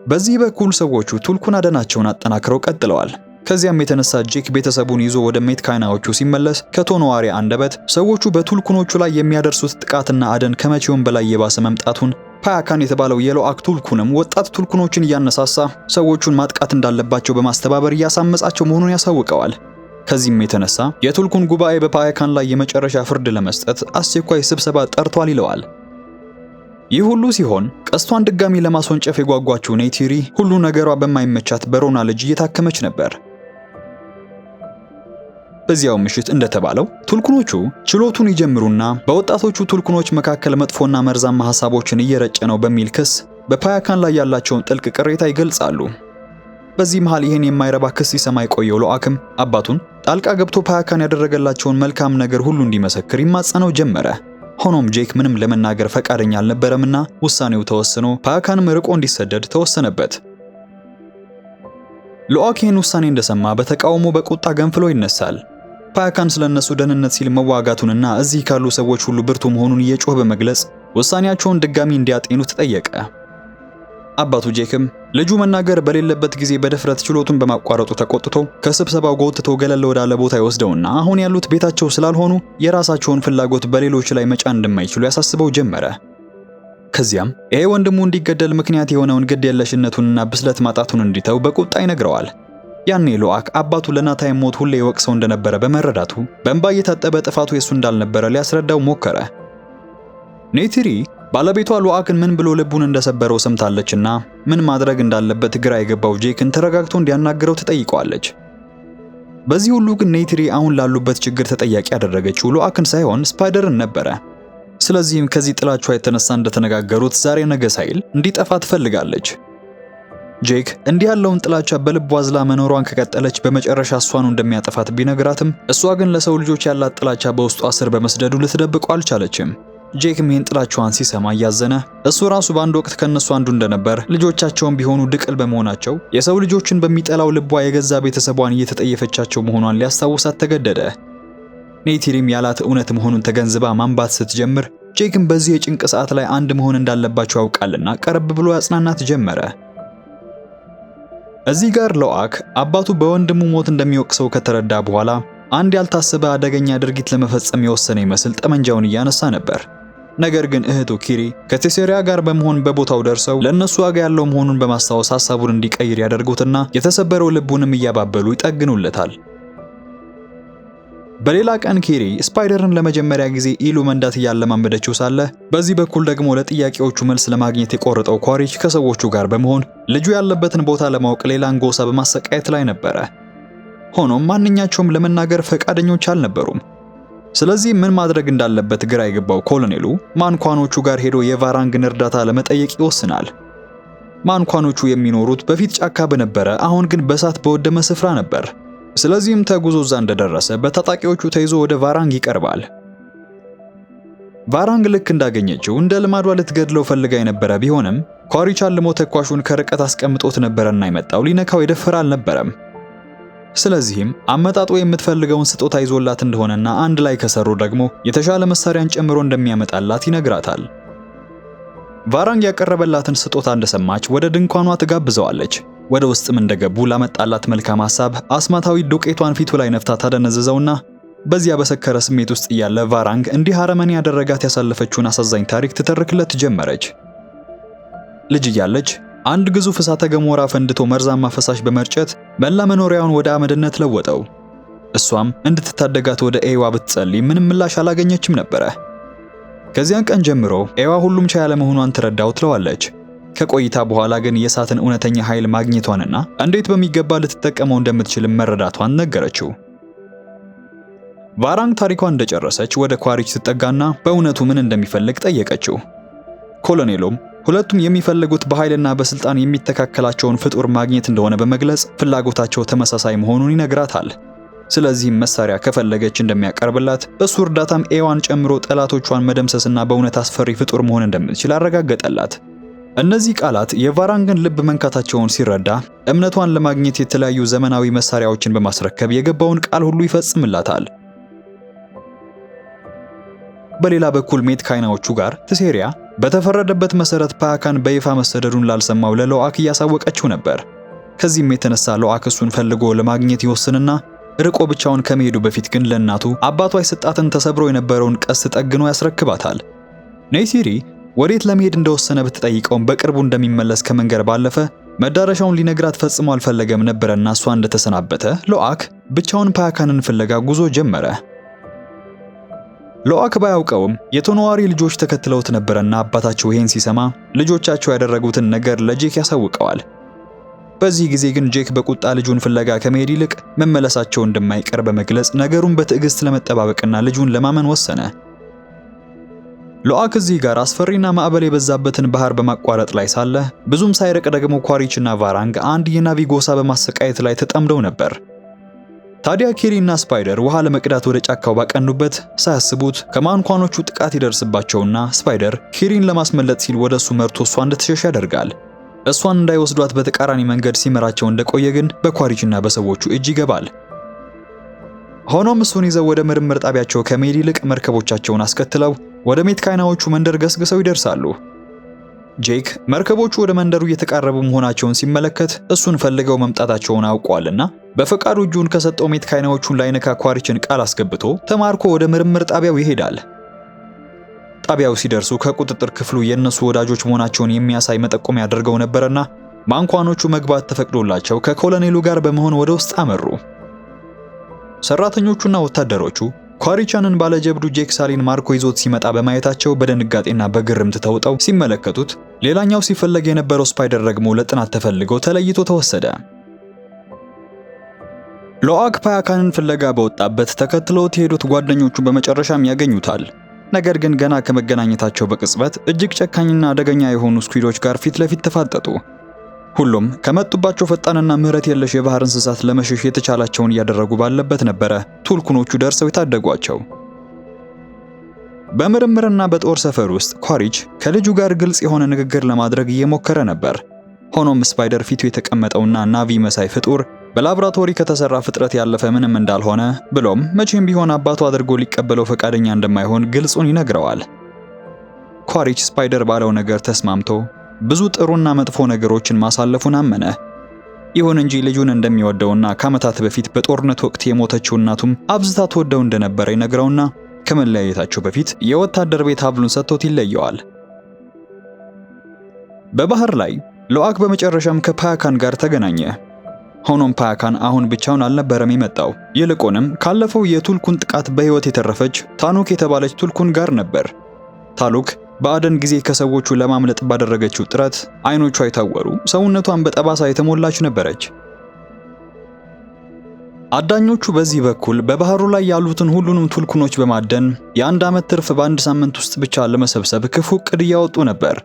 በዚህ በኩል ሰዎቹ ቱልኩን አደናቸውን አጠናክረው ቀጥለዋል። ከዚያም የተነሳ ጄክ ቤተሰቡን ይዞ ወደ ሜትካይናዎቹ ሲመለስ ከቶኖዋሪ አንደበት ሰዎቹ በቱልኩኖቹ ላይ የሚያደርሱት ጥቃትና አደን ከመቼውም በላይ የባሰ መምጣቱን፣ ፓያካን የተባለው የሎአክ ቱልኩንም ወጣት ቱልኩኖችን እያነሳሳ ሰዎቹን ማጥቃት እንዳለባቸው በማስተባበር እያሳመጻቸው መሆኑን ያሳውቀዋል። ከዚህም የተነሳ የቱልኩን ጉባኤ በፓያካን ላይ የመጨረሻ ፍርድ ለመስጠት አስቸኳይ ስብሰባ ጠርቷል ይለዋል። ይህ ሁሉ ሲሆን ቀስቷን ድጋሚ ለማስወንጨፍ የጓጓችው ኔቲሪ ሁሉ ነገሯ በማይመቻት በሮና ልጅ እየታከመች ነበር። በዚያው ምሽት እንደተባለው ቱልኩኖቹ ችሎቱን ይጀምሩና በወጣቶቹ ቱልኩኖች መካከል መጥፎና መርዛማ ሐሳቦችን እየረጨ ነው በሚል ክስ በፓያካን ላይ ያላቸውን ጥልቅ ቅሬታ ይገልጻሉ። በዚህ መሃል ይህን የማይረባ ክስ ሲሰማ የቆየው ሎአክም አባቱን ጣልቃ ገብቶ ፓያካን ያደረገላቸውን መልካም ነገር ሁሉ እንዲመሰክር ይማጸነው ጀመረ። ሆኖም ጄክ ምንም ለመናገር ፈቃደኛ አልነበረምና ውሳኔው ተወስኖ ፓያካንም ርቆ እንዲሰደድ ተወሰነበት። ሎአክ ይህን ውሳኔ እንደሰማ በተቃውሞ በቁጣ ገንፍሎ ይነሳል። ፓያካን ስለነሱ ደህንነት ሲል መዋጋቱንና እዚህ ካሉ ሰዎች ሁሉ ብርቱ መሆኑን እየጮህ በመግለጽ ውሳኔያቸውን ድጋሚ እንዲያጤኑ ተጠየቀ። አባቱ ጄክም ልጁ መናገር በሌለበት ጊዜ በድፍረት ችሎቱን በማቋረጡ ተቆጥቶ ከስብሰባው ጎትቶ ገለል ወዳለ ቦታ ይወስደውና አሁን ያሉት ቤታቸው ስላልሆኑ የራሳቸውን ፍላጎት በሌሎች ላይ መጫን እንደማይችሉ ያሳስበው ጀመረ። ከዚያም ይሄ ወንድሙ እንዲገደል ምክንያት የሆነውን ግድ የለሽነቱንና ብስለት ማጣቱን እንዲተው በቁጣ ይነግረዋል። ያኔ ሎአክ አባቱ ለናታይም ሞት ሁሌ ይወቅሰው እንደነበረ በመረዳቱ በእንባ እየታጠበ ጥፋቱ የሱ እንዳልነበረ ሊያስረዳው ሞከረ። ኔቲሪ ባለቤቷ ሎአክን ምን ብሎ ልቡን እንደሰበረው ሰምታለችና ምን ማድረግ እንዳለበት ግራ የገባው ጄክን ተረጋግቶ እንዲያናግረው ትጠይቀዋለች። በዚህ ሁሉ ግን ኔቲሪ አሁን ላሉበት ችግር ተጠያቂ ያደረገችው ሎአክን ሳይሆን ስፓይደርን ነበረ። ስለዚህም ከዚህ ጥላቿ የተነሳ እንደተነጋገሩት ዛሬ ነገ ሳይል እንዲጠፋ ትፈልጋለች። ጄክ እንዲህ ያለውን ጥላቻ በልቧ አዝላ መኖሯን ከቀጠለች በመጨረሻ እሷኑ እንደሚያጠፋት ቢነግራትም እሷ ግን ለሰው ልጆች ያላት ጥላቻ በውስጧ ስር በመስደዱ ልትደብቀው አልቻለችም። ጄክም ይህን ጥላቻዋን ሲሰማ እያዘነ እሱ ራሱ በአንድ ወቅት ከነሱ አንዱ እንደነበር፣ ልጆቻቸውም ቢሆኑ ድቅል በመሆናቸው የሰው ልጆችን በሚጠላው ልቧ የገዛ ቤተሰቧን እየተጠየፈቻቸው መሆኗን ሊያስታውሳት ተገደደ። ኔቲሪም ያላት እውነት መሆኑን ተገንዝባ ማንባት ስትጀምር ጄክም በዚህ የጭንቅ ሰዓት ላይ አንድ መሆን እንዳለባቸው ያውቃልና ቀረብ ብሎ ያጽናናት ጀመረ። እዚህ ጋር ሎአክ አባቱ በወንድሙ ሞት እንደሚወቅሰው ከተረዳ በኋላ አንድ ያልታሰበ አደገኛ ድርጊት ለመፈጸም የወሰነ ይመስል ጠመንጃውን እያነሳ ነበር። ነገር ግን እህቱ ኪሪ ከቴሴሪያ ጋር በመሆን በቦታው ደርሰው ለእነሱ ዋጋ ያለው መሆኑን በማስታወስ ሐሳቡን እንዲቀይር ያደርጉትና የተሰበረው ልቡንም እያባበሉ ይጠግኑለታል። በሌላ ቀን ኪሪ ስፓይደርን ለመጀመሪያ ጊዜ ኢሉ መንዳት እያለማመደችው ሳለ በዚህ በኩል ደግሞ ለጥያቄዎቹ መልስ ለማግኘት የቆረጠው ኳሪች ከሰዎቹ ጋር በመሆን ልጁ ያለበትን ቦታ ለማወቅ ሌላን ጎሳ በማሰቃየት ላይ ነበረ። ሆኖም ማንኛቸውም ለመናገር ፈቃደኞች አልነበሩም። ስለዚህ ምን ማድረግ እንዳለበት ግራ የገባው ኮሎኔሉ ማንኳኖቹ ጋር ሄዶ የቫራንግን እርዳታ ለመጠየቅ ይወስናል። ማንኳኖቹ የሚኖሩት በፊት ጫካ በነበረ አሁን ግን በእሳት በወደመ ስፍራ ነበር። ስለዚህም ተጉዞ እዛ እንደደረሰ በታጣቂዎቹ ተይዞ ወደ ቫራንግ ይቀርባል። ቫራንግ ልክ እንዳገኘችው እንደ ልማዷ ልትገድለው ፈልጋ የነበረ ቢሆንም ኳሪች አልሞ ተኳሹን ከርቀት አስቀምጦት ነበረና የመጣው ሊነካው የደፈረ አልነበረም። ስለዚህም አመጣጦ የምትፈልገውን ስጦታ ይዞላት እንደሆነና አንድ ላይ ከሰሩ ደግሞ የተሻለ መሳሪያን ጨምሮ እንደሚያመጣላት ይነግራታል። ቫራንግ ያቀረበላትን ስጦታ እንደሰማች ወደ ድንኳኗ ትጋብዘዋለች። ወደ ውስጥም እንደገቡ ላመጣላት መልካም ሐሳብ አስማታዊ ዱቄቷን ፊቱ ላይ ነፍታ ታደነዝዘውና በዚያ በሰከረ ስሜት ውስጥ እያለ ቫራንግ እንዲህ አረመኔ ያደረጋት ያሳለፈችውን አሳዛኝ ታሪክ ትተርክለት ጀመረች። ልጅ እያለች አንድ ግዙፍ እሳተ ገሞራ ፈንድቶ መርዛማ ፈሳሽ በመርጨት መላ መኖሪያውን ወደ አመድነት ለወጠው። እሷም እንድትታደጋት ወደ ኤዋ ብትጸልይ ምንም ምላሽ አላገኘችም ነበረ። ከዚያን ቀን ጀምሮ ኤዋ ሁሉም ቻይ ያለመሆኗን ትረዳው ትለዋለች። ከቆይታ በኋላ ግን የእሳትን እውነተኛ ኃይል ማግኘቷንና እንዴት በሚገባ ልትጠቀመው እንደምትችል መረዳቷን ነገረችው። ቫራንግ ታሪኳን እንደጨረሰች ወደ ኳሪች ትጠጋና በእውነቱ ምን እንደሚፈልግ ጠየቀችው። ኮሎኔሉም ሁለቱም የሚፈልጉት በኃይልና በስልጣን የሚተካከላቸውን ፍጡር ማግኘት እንደሆነ በመግለጽ ፍላጎታቸው ተመሳሳይ መሆኑን ይነግራታል። ስለዚህም መሳሪያ ከፈለገች እንደሚያቀርብላት፣ እሱ እርዳታም ኤዋን ጨምሮ ጠላቶቿን መደምሰስና በእውነት አስፈሪ ፍጡር መሆን እንደምትችል አረጋገጠላት። እነዚህ ቃላት የቫራንግን ልብ መንካታቸውን ሲረዳ እምነቷን ለማግኘት የተለያዩ ዘመናዊ መሳሪያዎችን በማስረከብ የገባውን ቃል ሁሉ ይፈጽምላታል። በሌላ በኩል ሜትካይናዎቹ ጋር ቴሴሪያ በተፈረደበት መሰረት ፓያካን በይፋ መሰደዱን ላልሰማው ለሎአክ እያሳወቀችው ነበር። ከዚህም የተነሳ ሎአክ እሱን ፈልጎ ለማግኘት ይወስንና ርቆ ብቻውን ከመሄዱ በፊት ግን ለእናቱ አባቷ የሰጣትን ተሰብሮ የነበረውን ቀስት ጠግኖ ያስረክባታል። ኔይሲሪ ወዴት ለመሄድ እንደወሰነ ብትጠይቀውም በቅርቡ እንደሚመለስ ከመንገር ባለፈ መዳረሻውን ሊነግራት ፈጽሞ አልፈለገም ነበርና እሷ እንደተሰናበተ ሎአክ ብቻውን ፓያካንን ፍለጋ ጉዞ ጀመረ። ሎአክ ባያውቀውም የቶኖዋሪ ልጆች ተከትለውት ነበርና አባታቸው ይሄን ሲሰማ ልጆቻቸው ያደረጉትን ነገር ለጄክ ያሳውቀዋል። በዚህ ጊዜ ግን ጄክ በቁጣ ልጁን ፍለጋ ከመሄድ ይልቅ መመለሳቸው እንደማይቀር በመግለጽ ነገሩን በትዕግስት ለመጠባበቅና ልጁን ለማመን ወሰነ። ሎአክ እዚህ ጋር አስፈሪና ማዕበል የበዛበትን ባህር በማቋረጥ ላይ ሳለ ብዙም ሳይርቅ ደግሞ ኳሪችና ቫራንግ አንድ የናቪ ጎሳ በማሰቃየት ላይ ተጠምደው ነበር። ታዲያ ኪሪና ስፓይደር ውሃ ለመቅዳት ወደ ጫካው ባቀኑበት ሳያስቡት ከማንኳኖቹ ጥቃት ይደርስባቸውና ስፓይደር ኪሪን ለማስመለጥ ሲል ወደ እሱ መርቶ እሷ እንድትሸሽ ያደርጋል። እሷን እንዳይወስዷት በተቃራኒ መንገድ ሲመራቸው እንደቆየ ግን በኳሪችና በሰዎቹ እጅ ይገባል። ሆኖም እሱን ይዘው ወደ ምርምር ጣቢያቸው ከመሄድ ይልቅ መርከቦቻቸውን አስከትለው ወደ ሜትካይናዎቹ መንደር ገስግሰው ይደርሳሉ። ጄክ መርከቦቹ ወደ መንደሩ እየተቃረቡ መሆናቸውን ሲመለከት እሱን ፈልገው መምጣታቸውን አውቋልና በፈቃዱ እጁን ከሰጠው ሜትካይናዎቹን ላይነካ ኳሪችን ቃል አስገብቶ ተማርኮ ወደ ምርምር ጣቢያው ይሄዳል። ጣቢያው ሲደርሱ ከቁጥጥር ክፍሉ የነሱ ወዳጆች መሆናቸውን የሚያሳይ መጠቆሚያ አድርገው ነበርና ማንኳኖቹ መግባት ተፈቅዶላቸው ከኮሎኔሉ ጋር በመሆን ወደ ውስጥ አመሩ። ሰራተኞቹና ወታደሮቹ ኳሪቻንን ባለጀብዱ ጄክ ሳሊን ማርኮ ይዞት ሲመጣ በማየታቸው በድንጋጤና በግርምት ተውጠው ሲመለከቱት፣ ሌላኛው ሲፈለግ የነበረው ስፓይደር ደግሞ ለጥናት ተፈልገው ተለይቶ ተወሰደ። ሎአክ ፓያካንን ፍለጋ በወጣበት ተከትለውት የሄዱት ጓደኞቹ በመጨረሻም ያገኙታል። ነገር ግን ገና ከመገናኘታቸው በቅጽበት እጅግ ጨካኝና አደገኛ የሆኑ ስኩዊዶች ጋር ፊት ለፊት ተፋጠጡ። ሁሉም ከመጡባቸው ፈጣንና ምህረት የለሽ የባህር እንስሳት ለመሸሽ የተቻላቸውን እያደረጉ ባለበት ነበረ ቱልኩኖቹ ደርሰው የታደጓቸው። በምርምርና በጦር ሰፈር ውስጥ ኳሪች ከልጁ ጋር ግልጽ የሆነ ንግግር ለማድረግ እየሞከረ ነበር። ሆኖም ስፓይደር ፊቱ የተቀመጠውና ናቪ መሳይ ፍጡር በላብራቶሪ ከተሰራ ፍጥረት ያለፈ ምንም እንዳልሆነ ብሎም መቼም ቢሆን አባቱ አድርጎ ሊቀበለው ፈቃደኛ እንደማይሆን ግልጹን ይነግረዋል። ኳሪች ስፓይደር ባለው ነገር ተስማምቶ ብዙ ጥሩና መጥፎ ነገሮችን ማሳለፉን አመነ። ይሁን እንጂ ልጁን እንደሚወደውና ከዓመታት በፊት በጦርነት ወቅት የሞተችው እናቱም አብዝታ ተወደው እንደነበረ ይነግረውና ከመለያየታቸው በፊት የወታደር ቤት ሀብሉን ሰጥቶት ይለየዋል። በባህር ላይ ሎአክ በመጨረሻም ከፓያካን ጋር ተገናኘ። ሆኖም ፓያካን አሁን ብቻውን አልነበረም የመጣው። ይልቁንም ካለፈው የቱልኩን ጥቃት በህይወት የተረፈች ታኑክ የተባለች ቱልኩን ጋር ነበር። ታሉክ በአደን ጊዜ ከሰዎቹ ለማምለጥ ባደረገችው ጥረት አይኖቿ የታወሩ፣ ሰውነቷን በጠባሳ የተሞላች ነበረች። አዳኞቹ በዚህ በኩል በባህሩ ላይ ያሉትን ሁሉንም ቱልኩኖች በማደን የአንድ ዓመት ትርፍ በአንድ ሳምንት ውስጥ ብቻ ለመሰብሰብ ክፉ ዕቅድ እያወጡ ነበር።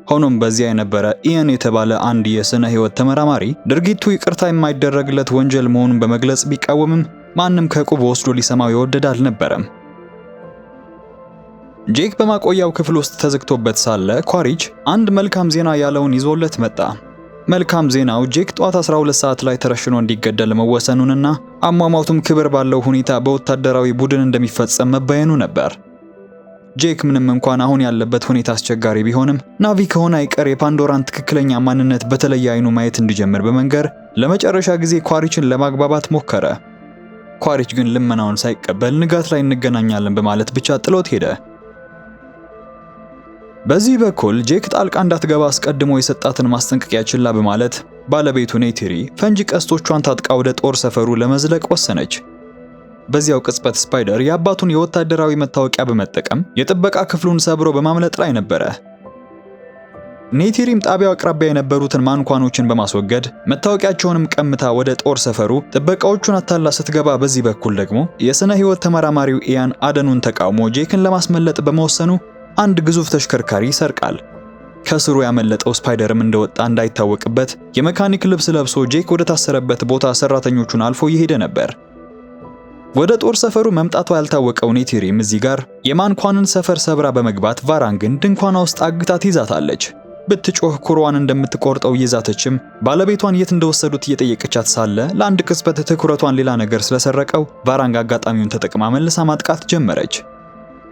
ሆኖም በዚያ የነበረ ኢየን የተባለ አንድ የስነ ህይወት ተመራማሪ ድርጊቱ ይቅርታ የማይደረግለት ወንጀል መሆኑን በመግለጽ ቢቃወምም ማንም ከቁብ ወስዶ ሊሰማው የወደደ አልነበረም። ጄክ በማቆያው ክፍል ውስጥ ተዘግቶበት ሳለ ኳሪች አንድ መልካም ዜና ያለውን ይዞለት መጣ። መልካም ዜናው ጄክ ጧት 12 ሰዓት ላይ ተረሽኖ እንዲገደል መወሰኑንና አሟሟቱም ክብር ባለው ሁኔታ በወታደራዊ ቡድን እንደሚፈጸም መባየኑ ነበር። ጄክ ምንም እንኳን አሁን ያለበት ሁኔታ አስቸጋሪ ቢሆንም ናቪ ከሆነ አይቀር የፓንዶራን ትክክለኛ ማንነት በተለየ አይኑ ማየት እንዲጀምር በመንገር ለመጨረሻ ጊዜ ኳሪችን ለማግባባት ሞከረ። ኳሪች ግን ልመናውን ሳይቀበል ንጋት ላይ እንገናኛለን በማለት ብቻ ጥሎት ሄደ። በዚህ በኩል ጄክ ጣልቃ እንዳትገባ አስቀድሞ የሰጣትን ማስጠንቀቂያ ችላ በማለት ባለቤቱ ኔቲሪ ፈንጂ ቀስቶቿን ታጥቃ ወደ ጦር ሰፈሩ ለመዝለቅ ወሰነች። በዚያው ቅጽበት ስፓይደር የአባቱን የወታደራዊ መታወቂያ በመጠቀም የጥበቃ ክፍሉን ሰብሮ በማምለጥ ላይ ነበረ። ኔቲሪም ጣቢያው አቅራቢያ የነበሩትን ማንኳኖችን በማስወገድ መታወቂያቸውንም ቀምታ ወደ ጦር ሰፈሩ ጥበቃዎቹን አታላ ስትገባ፣ በዚህ በኩል ደግሞ የስነ ህይወት ተመራማሪው ኢያን አደኑን ተቃውሞ ጄክን ለማስመለጥ በመወሰኑ አንድ ግዙፍ ተሽከርካሪ ይሰርቃል። ከስሩ ያመለጠው ስፓይደርም እንደወጣ እንዳይታወቅበት የመካኒክ ልብስ ለብሶ ጄክ ወደ ታሰረበት ቦታ ሰራተኞቹን አልፎ ይሄደ ነበር። ወደ ጦር ሰፈሩ መምጣቷ ያልታወቀው ኔቲሪም እዚህ ጋር የማንኳንን ሰፈር ሰብራ በመግባት ቫራንግን ድንኳኗ ውስጥ አግታ ትይዛታለች። ብትጮህ ኩሯን እንደምትቆርጠው ይዛተችም ባለቤቷን የት እንደወሰዱት እየጠየቀቻት ሳለ ለአንድ ቅጽበት ትኩረቷን ሌላ ነገር ስለሰረቀው ቫራንግ አጋጣሚውን ተጠቅማ መልሳ ማጥቃት ጀመረች።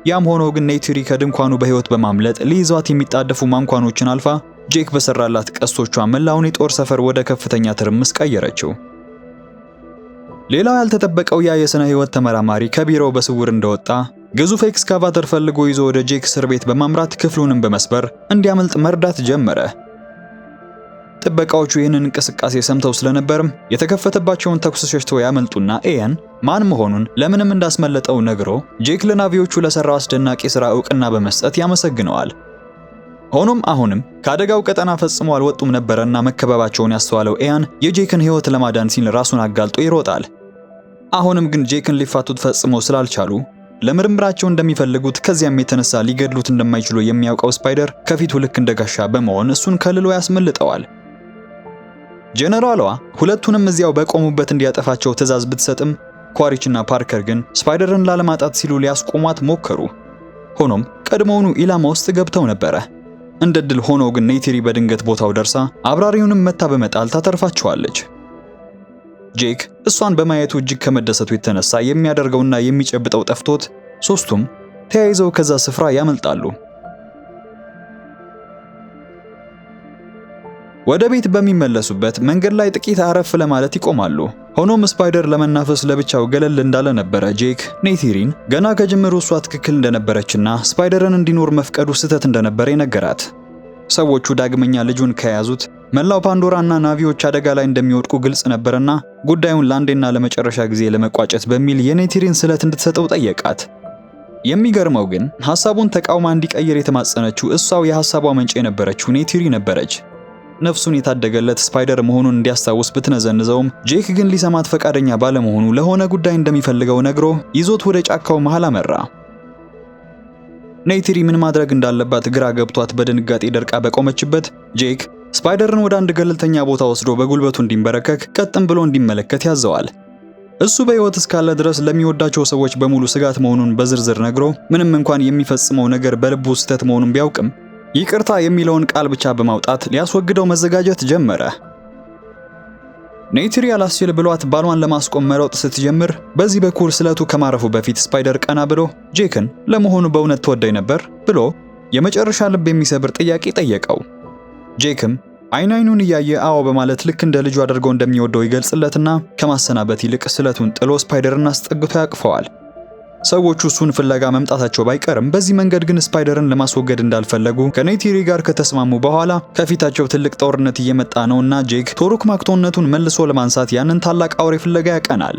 ያም ሆኖ ግን ኔቲሪ ከድንኳኑ በህይወት በማምለጥ ሊይዟት የሚጣደፉ ማንኳኖችን አልፋ ጄክ በሰራላት ቀስቶቿ መላውን የጦር ሰፈር ወደ ከፍተኛ ትርምስ ቀየረችው። ሌላው ያልተጠበቀው ያ የስነ ህይወት ተመራማሪ ከቢሮው በስውር እንደወጣ ግዙፍ ኤክስካቫተር ፈልጎ ይዞ ወደ ጄክ እስር ቤት በማምራት ክፍሉንም በመስበር እንዲያመልጥ መርዳት ጀመረ። ጥበቃዎቹ ይህንን እንቅስቃሴ ሰምተው ስለነበርም የተከፈተባቸውን ተኩስ ሸሽተው ያመልጡና ኢየን ማን መሆኑን ለምንም እንዳስመለጠው ነግሮ ጄክ ለናቪዎቹ ለሰራው አስደናቂ ሥራ ዕውቅና በመስጠት ያመሰግነዋል። ሆኖም አሁንም ከአደጋው ቀጠና ፈጽሞ አልወጡም ነበርና መከበባቸውን ያስተዋለው ኢያን የጄክን ህይወት ለማዳን ሲል ራሱን አጋልጦ ይሮጣል። አሁንም ግን ጄክን ሊፋቱት ፈጽሞ ስላልቻሉ ለምርምራቸው እንደሚፈልጉት ከዚያም የተነሳ ሊገድሉት እንደማይችሉ የሚያውቀው ስፓይደር ከፊቱ ልክ እንደጋሻ በመሆን እሱን ከልሎ ያስመልጠዋል። ጄኔራሏ ሁለቱንም እዚያው በቆሙበት እንዲያጠፋቸው ትዕዛዝ ብትሰጥም ኳሪችና ፓርከር ግን ስፓይደርን ላለማጣት ሲሉ ሊያስቆሟት ሞከሩ። ሆኖም ቀድሞውኑ ኢላማ ውስጥ ገብተው ነበረ። እንደ ድል ሆኖ ግን ኔቲሪ በድንገት ቦታው ደርሳ አብራሪውንም መታ በመጣል ታተርፋቸዋለች። ጄክ እሷን በማየቱ እጅግ ከመደሰቱ የተነሳ የሚያደርገውና የሚጨብጠው ጠፍቶት ሶስቱም ተያይዘው ከዛ ስፍራ ያመልጣሉ። ወደ ቤት በሚመለሱበት መንገድ ላይ ጥቂት አረፍ ለማለት ይቆማሉ። ሆኖም ስፓይደር ለመናፈስ ለብቻው ገለል እንዳለ ነበረ ጄክ ኔቲሪን ገና ከጅምሩ እሷ ትክክል እንደነበረችና ስፓይደርን እንዲኖር መፍቀዱ ስህተት እንደነበረ ይነገራት። ሰዎቹ ዳግመኛ ልጁን ከያዙት መላው ፓንዶራና ናቪዎች አደጋ ላይ እንደሚወድቁ ግልጽ ነበርና ጉዳዩን ለአንዴና ለመጨረሻ ጊዜ ለመቋጨት በሚል የኔቲሪን ስለት እንድትሰጠው ጠየቃት። የሚገርመው ግን ሐሳቡን ተቃውማ እንዲቀይር የተማጸነችው እሷው የሐሳቧ ምንጭ የነበረችው ኔቲሪ ነበረች። ነፍሱን የታደገለት ስፓይደር መሆኑን እንዲያስታውስ ብትነዘንዘውም ጄክ ግን ሊሰማት ፈቃደኛ ባለመሆኑ ለሆነ ጉዳይ እንደሚፈልገው ነግሮ ይዞት ወደ ጫካው መሃል አመራ። ኔቲሪ ምን ማድረግ እንዳለባት ግራ ገብቷት በድንጋጤ ደርቃ በቆመችበት ጄክ ስፓይደርን ወደ አንድ ገለልተኛ ቦታ ወስዶ በጉልበቱ እንዲንበረከክ ቀጥም ብሎ እንዲመለከት ያዘዋል። እሱ በሕይወት እስካለ ድረስ ለሚወዳቸው ሰዎች በሙሉ ስጋት መሆኑን በዝርዝር ነግሮ ምንም እንኳን የሚፈጽመው ነገር በልቡ ስህተት መሆኑን ቢያውቅም ይቅርታ የሚለውን ቃል ብቻ በማውጣት ሊያስወግደው መዘጋጀት ጀመረ። ኔቲሪ አላስችል ብሏት ባሏን ለማስቆም መሮጥ ስትጀምር በዚህ በኩል ስለቱ ከማረፉ በፊት ስፓይደር ቀና ብሎ ጄክን ለመሆኑ በእውነት ተወደኝ ነበር ብሎ የመጨረሻ ልብ የሚሰብር ጥያቄ ጠየቀው። ጄክም አይኑን እያየ አዎ በማለት ልክ እንደ ልጁ አድርገው እንደሚወደው ይገልጽለትና ከማሰናበት ይልቅ ስለቱን ጥሎ ስፓይደርን አስጠግቶ ያቅፈዋል። ሰዎቹ እሱን ፍለጋ መምጣታቸው ባይቀርም በዚህ መንገድ ግን ስፓይደርን ለማስወገድ እንዳልፈለጉ ከኔቲሪ ጋር ከተስማሙ በኋላ ከፊታቸው ትልቅ ጦርነት እየመጣ ነውና ጄክ ቶሩክ ማክቶነቱን መልሶ ለማንሳት ያንን ታላቅ አውሬ ፍለጋ ያቀናል።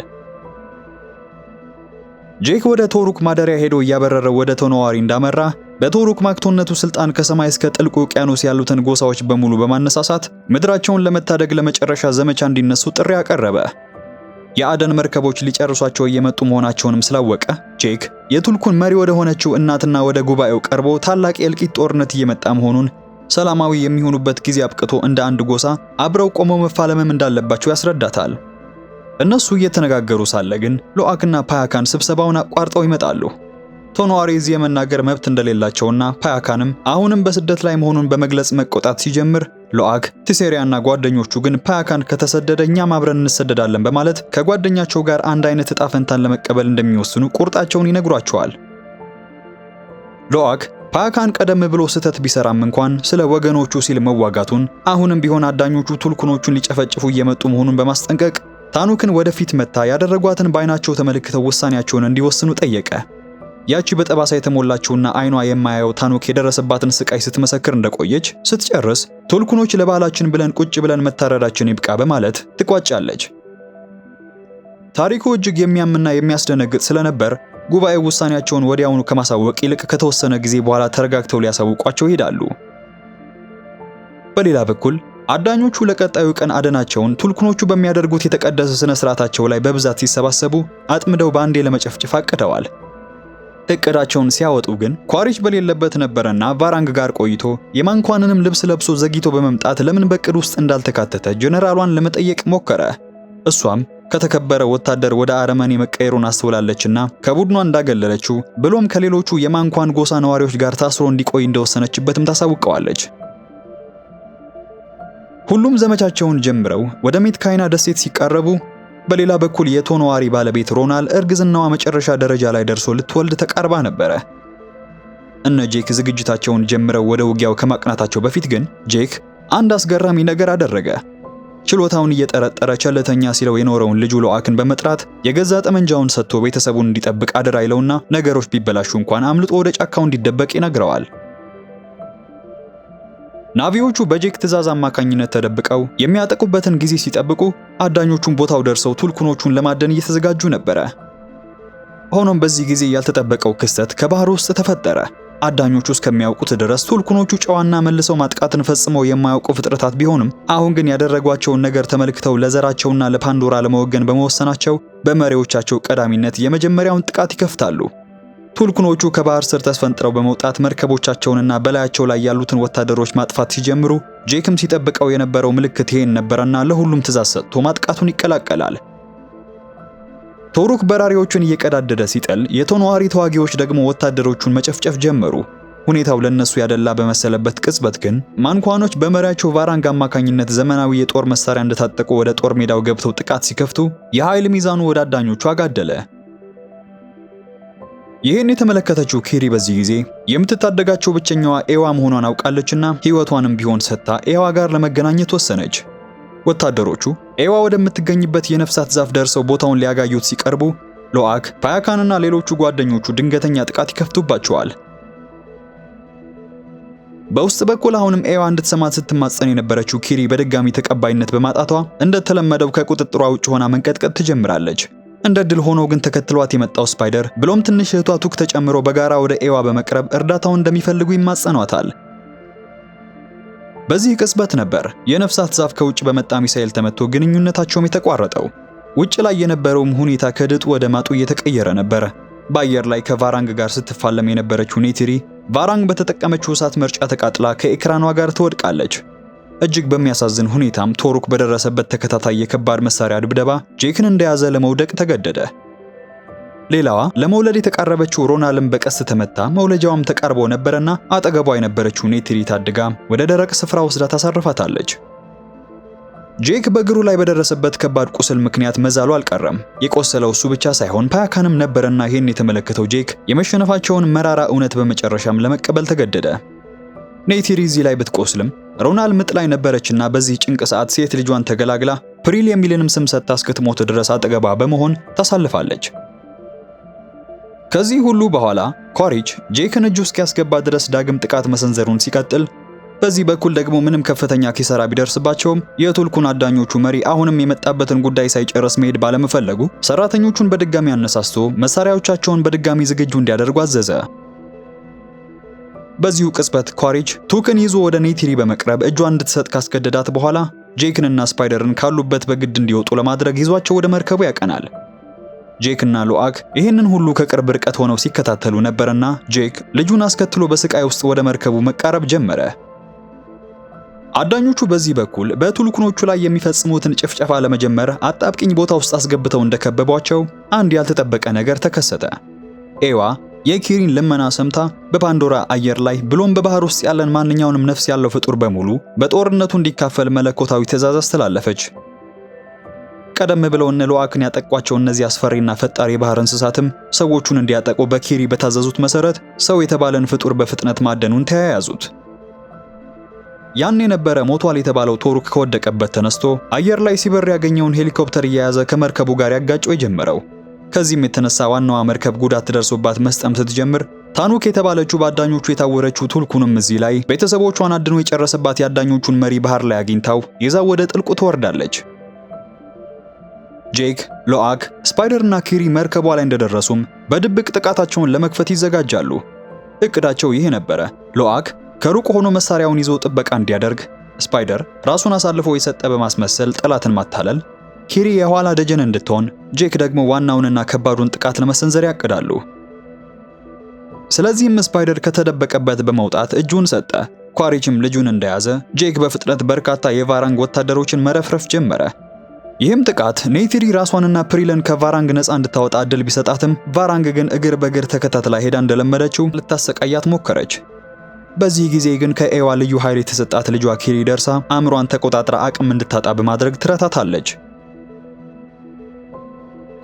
ጄክ ወደ ቶሩክ ማደሪያ ሄዶ እያበረረ ወደ ቶኖዋሪ እንዳመራ በቶሩክ ማክቶነቱ ስልጣን ከሰማይ እስከ ጥልቁ ውቅያኖስ ያሉትን ጎሳዎች በሙሉ በማነሳሳት ምድራቸውን ለመታደግ ለመጨረሻ ዘመቻ እንዲነሱ ጥሪ አቀረበ። የአደን መርከቦች ሊጨርሷቸው እየመጡ መሆናቸውንም ስላወቀ ጄክ የቱልኩን መሪ ወደ ሆነችው እናትና ወደ ጉባኤው ቀርቦ ታላቅ የእልቂት ጦርነት እየመጣ መሆኑን፣ ሰላማዊ የሚሆኑበት ጊዜ አብቅቶ እንደ አንድ ጎሳ አብረው ቆመው መፋለምም እንዳለባቸው ያስረዳታል። እነሱ እየተነጋገሩ ሳለ ግን ሎአክና ፓያካን ስብሰባውን አቋርጠው ይመጣሉ። ቶኖዋሪ እዚህ የመናገር መብት እንደሌላቸውና ፓያካንም አሁንም በስደት ላይ መሆኑን በመግለጽ መቆጣት ሲጀምር ሎአክ፣ ቲሴሪያና ጓደኞቹ ግን ፓያካን ከተሰደደ እኛም አብረን እንሰደዳለን በማለት ከጓደኛቸው ጋር አንድ አይነት ዕጣ ፈንታን ለመቀበል እንደሚወስኑ ቁርጣቸውን ይነግሯቸዋል። ሎአክ ፓያካን ቀደም ብሎ ስህተት ቢሰራም እንኳን ስለ ወገኖቹ ሲል መዋጋቱን፣ አሁንም ቢሆን አዳኞቹ ቱልኩኖቹን ሊጨፈጭፉ እየመጡ መሆኑን በማስጠንቀቅ ታኑክን ወደፊት መታ ያደረጓትን በአይናቸው ተመልክተው ውሳኔያቸውን እንዲወስኑ ጠየቀ። ያቺ በጠባሳ የተሞላችውና አይኗ የማያየው ታኑክ የደረሰባትን ስቃይ ስትመሰክር እንደቆየች ስትጨርስ ቱልኩኖች ለባህላችን ብለን ቁጭ ብለን መታረዳችን ይብቃ በማለት ትቋጫለች። ታሪኩ እጅግ የሚያምና የሚያስደነግጥ ስለነበር ጉባኤው ውሳኔያቸውን ወዲያውኑ ከማሳወቅ ይልቅ ከተወሰነ ጊዜ በኋላ ተረጋግተው ሊያሳውቋቸው ይሄዳሉ። በሌላ በኩል አዳኞቹ ለቀጣዩ ቀን አደናቸውን ቱልኩኖቹ በሚያደርጉት የተቀደሰ ስነ ስርዓታቸው ላይ በብዛት ሲሰባሰቡ አጥምደው ባንዴ ለመጨፍጨፍ አቅደዋል። እቅዳቸውን ሲያወጡ ግን ኳሪች በሌለበት ነበርና ቫራንግ ጋር ቆይቶ የማንኳንንም ልብስ ለብሶ ዘግይቶ በመምጣት ለምን በቅድ ውስጥ እንዳልተካተተ ጀነራሏን ለመጠየቅ ሞከረ። እሷም ከተከበረ ወታደር ወደ አረመኔ መቀየሩን አስተውላለችና ከቡድኗ እንዳገለለችው ብሎም ከሌሎቹ የማንኳን ጎሳ ነዋሪዎች ጋር ታስሮ እንዲቆይ እንደወሰነችበትም ታሳውቀዋለች። ሁሉም ዘመቻቸውን ጀምረው ወደ ሜትካይና ደሴት ሲቃረቡ በሌላ በኩል የቶኖዋሪ ባለቤት ሮናል እርግዝናዋ መጨረሻ ደረጃ ላይ ደርሶ ልትወልድ ተቃርባ ነበረ። እነ ጄክ ዝግጅታቸውን ጀምረው ወደ ውጊያው ከማቅናታቸው በፊት ግን ጄክ አንድ አስገራሚ ነገር አደረገ። ችሎታውን እየጠረጠረ ቸልተኛ ሲለው የኖረውን ልጁ ሎአክን በመጥራት የገዛ ጠመንጃውን ሰጥቶ ቤተሰቡን እንዲጠብቅ አደራ ይለውና ነገሮች ቢበላሹ እንኳን አምልጦ ወደ ጫካው እንዲደበቅ ይነግረዋል። ናቪዎቹ በጄክ ትዕዛዝ አማካኝነት ተደብቀው የሚያጠቁበትን ጊዜ ሲጠብቁ አዳኞቹን ቦታው ደርሰው ቱልኩኖቹን ለማደን እየተዘጋጁ ነበረ። ሆኖም በዚህ ጊዜ ያልተጠበቀው ክስተት ከባህር ውስጥ ተፈጠረ። አዳኞቹ እስከሚያውቁት ድረስ ቱልኩኖቹ ጨዋና መልሰው ማጥቃትን ፈጽመው የማያውቁ ፍጥረታት ቢሆንም አሁን ግን ያደረጓቸውን ነገር ተመልክተው ለዘራቸውና ለፓንዶራ ለመወገን በመወሰናቸው በመሪዎቻቸው ቀዳሚነት የመጀመሪያውን ጥቃት ይከፍታሉ። ቱልኩኖቹ ከባህር ስር ተስፈንጥረው በመውጣት መርከቦቻቸውንና በላያቸው ላይ ያሉትን ወታደሮች ማጥፋት ሲጀምሩ ጄክም ሲጠብቀው የነበረው ምልክት ይሄን ነበርና ለሁሉም ትዕዛዝ ሰጥቶ ማጥቃቱን ይቀላቀላል። ቶሩክ በራሪዎቹን እየቀዳደደ ሲጥል የቶኖዋሪ ተዋጊዎች ደግሞ ወታደሮቹን መጨፍጨፍ ጀመሩ። ሁኔታው ለነሱ ያደላ በመሰለበት ቅጽበት ግን ማንኳኖች በመሪያቸው ቫራንግ አማካኝነት ዘመናዊ የጦር መሳሪያ እንደታጠቁ ወደ ጦር ሜዳው ገብተው ጥቃት ሲከፍቱ የኃይል ሚዛኑ ወደ አዳኞቹ አጋደለ። ይህን የተመለከተችው ኪሪ በዚህ ጊዜ የምትታደጋቸው ብቸኛዋ ኤዋ መሆኗን አውቃለችና ሕይወቷንም ቢሆን ሰጥታ ኤዋ ጋር ለመገናኘት ወሰነች። ወታደሮቹ ኤዋ ወደምትገኝበት የነፍሳት ዛፍ ደርሰው ቦታውን ሊያጋዩት ሲቀርቡ ሎአክ፣ ፓያካንና ሌሎቹ ጓደኞቹ ድንገተኛ ጥቃት ይከፍቱባቸዋል። በውስጥ በኩል አሁንም ኤዋ እንድትሰማት ስትማጸን የነበረችው ኪሪ በድጋሚ ተቀባይነት በማጣቷ እንደተለመደው ከቁጥጥሯ ውጭ ሆና መንቀጥቀጥ ትጀምራለች። እንደ ድል ሆኖ ግን ተከትሏት የመጣው ስፓይደር ብሎም ትንሽ እህቷ ቱክ ተጨምሮ በጋራ ወደ ኤዋ በመቅረብ እርዳታውን እንደሚፈልጉ ይማጸኗታል። በዚህ ቅጽበት ነበር የነፍሳት ዛፍ ከውጭ በመጣ ሚሳኤል ተመቶ ግንኙነታቸውም የተቋረጠው። ውጭ ላይ የነበረውም ሁኔታ ከድጡ ወደ ማጡ እየተቀየረ ነበር። በአየር ላይ ከቫራንግ ጋር ስትፋለም የነበረችው ኔቲሪ ቫራንግ በተጠቀመችው እሳት መርጫ ተቃጥላ ከኤክራኗ ጋር ትወድቃለች። እጅግ በሚያሳዝን ሁኔታም ቶሩክ በደረሰበት ተከታታይ የከባድ መሳሪያ ድብደባ ጄክን እንደያዘ ለመውደቅ ተገደደ። ሌላዋ ለመውለድ የተቃረበችው ሮናልም በቀስት ተመታ መውለጃዋም ተቃርቦ ነበርና አጠገቧ የነበረችው ኔቲሪ ታድጋ ወደ ደረቅ ስፍራ ወስዳ ታሳርፋታለች። ጄክ በእግሩ ላይ በደረሰበት ከባድ ቁስል ምክንያት መዛሉ አልቀረም። የቆሰለው እሱ ብቻ ሳይሆን ፓያካንም ነበርና ይህን የተመለከተው ጄክ የመሸነፋቸውን መራራ እውነት በመጨረሻም ለመቀበል ተገደደ። ኔቲሪ እዚህ ላይ ብትቆስልም ሮናል ምጥ ላይ ነበረችና በዚህ ጭንቅ ሰዓት ሴት ልጇን ተገላግላ ፕሪል የሚልንም ስም ሰጥታ እስክትሞት ድረስ አጠገቧ በመሆን ታሳልፋለች። ከዚህ ሁሉ በኋላ ኳሪች ጄክን እጁ እስኪያስገባ ድረስ ዳግም ጥቃት መሰንዘሩን ሲቀጥል፣ በዚህ በኩል ደግሞ ምንም ከፍተኛ ኪሳራ ቢደርስባቸውም የቱልኩን አዳኞቹ መሪ አሁንም የመጣበትን ጉዳይ ሳይጨርስ መሄድ ባለመፈለጉ ሰራተኞቹን በድጋሚ አነሳስቶ መሳሪያዎቻቸውን በድጋሚ ዝግጁ እንዲያደርጉ አዘዘ። በዚሁ ቅጽበት ኳሪች ቱክን ይዞ ወደ ኔቲሪ በመቅረብ እጇን እንድትሰጥ ካስገደዳት በኋላ ጄክንና ስፓይደርን ካሉበት በግድ እንዲወጡ ለማድረግ ይዟቸው ወደ መርከቡ ያቀናል። ጄክና ሎአክ ይህንን ሁሉ ከቅርብ ርቀት ሆነው ሲከታተሉ ነበርና ጄክ ልጁን አስከትሎ በስቃይ ውስጥ ወደ መርከቡ መቃረብ ጀመረ። አዳኞቹ በዚህ በኩል በቱልኩኖቹ ላይ የሚፈጽሙትን ጭፍጨፋ ለመጀመር አጣብቂኝ ቦታ ውስጥ አስገብተው እንደከበቧቸው አንድ ያልተጠበቀ ነገር ተከሰተ። ኤዋ የኪሪን ልመና ሰምታ በፓንዶራ አየር ላይ ብሎም በባህር ውስጥ ያለን ማንኛውንም ነፍስ ያለው ፍጡር በሙሉ በጦርነቱ እንዲካፈል መለኮታዊ ትዕዛዝ አስተላለፈች። ቀደም ብለው እነ ሎአክን ያጠቋቸው እነዚህ አስፈሪና ፈጣሪ የባህር እንስሳትም ሰዎቹን እንዲያጠቁ በኪሪ በታዘዙት መሰረት ሰው የተባለን ፍጡር በፍጥነት ማደኑን ተያያዙት። ያን የነበረ ሞቷል የተባለው ቶሩክ ከወደቀበት ተነስቶ አየር ላይ ሲበር ያገኘውን ሄሊኮፕተር እየያዘ ከመርከቡ ጋር ያጋጨው የጀመረው። ከዚህም የተነሳ ዋናዋ መርከብ ጉዳት ደርሶባት መስጠም ስትጀምር ታኑክ የተባለችው በአዳኞቹ የታወረችው ቱልኩንም እዚህ ላይ ቤተሰቦቿን አድኖ የጨረሰባት የአዳኞቹን መሪ ባህር ላይ አግኝታው ይዛው ወደ ጥልቁ ትወርዳለች። ጄክ፣ ሎአክ፣ ስፓይደርና ኪሪ መርከቧ ላይ እንደደረሱም በድብቅ ጥቃታቸውን ለመክፈት ይዘጋጃሉ። እቅዳቸው ይሄ ነበረ። ሎአክ ከሩቅ ሆኖ መሳሪያውን ይዞ ጥበቃ እንዲያደርግ፣ ስፓይደር ራሱን አሳልፎ የሰጠ በማስመሰል ጠላትን ማታለል፣ ኪሪ የኋላ ደጀን እንድትሆን፣ ጄክ ደግሞ ዋናውንና ከባዱን ጥቃት ለመሰንዘር ያቅዳሉ። ስለዚህም ስፓይደር ከተደበቀበት በመውጣት እጁን ሰጠ። ኳሪችም ልጁን እንደያዘ ጄክ በፍጥነት በርካታ የቫራንግ ወታደሮችን መረፍረፍ ጀመረ። ይህም ጥቃት ኔቲሪ ራሷንና ፕሪለን ከቫራንግ ነፃ እንድታወጣ እድል ቢሰጣትም ቫራንግ ግን እግር በእግር ተከታትላ ሄዳ እንደለመደችው ልታሰቃያት ሞከረች። በዚህ ጊዜ ግን ከኤዋ ልዩ ኃይል የተሰጣት ልጇ ኪሪ ደርሳ አእምሯን ተቆጣጥራ አቅም እንድታጣ በማድረግ ትረታታለች።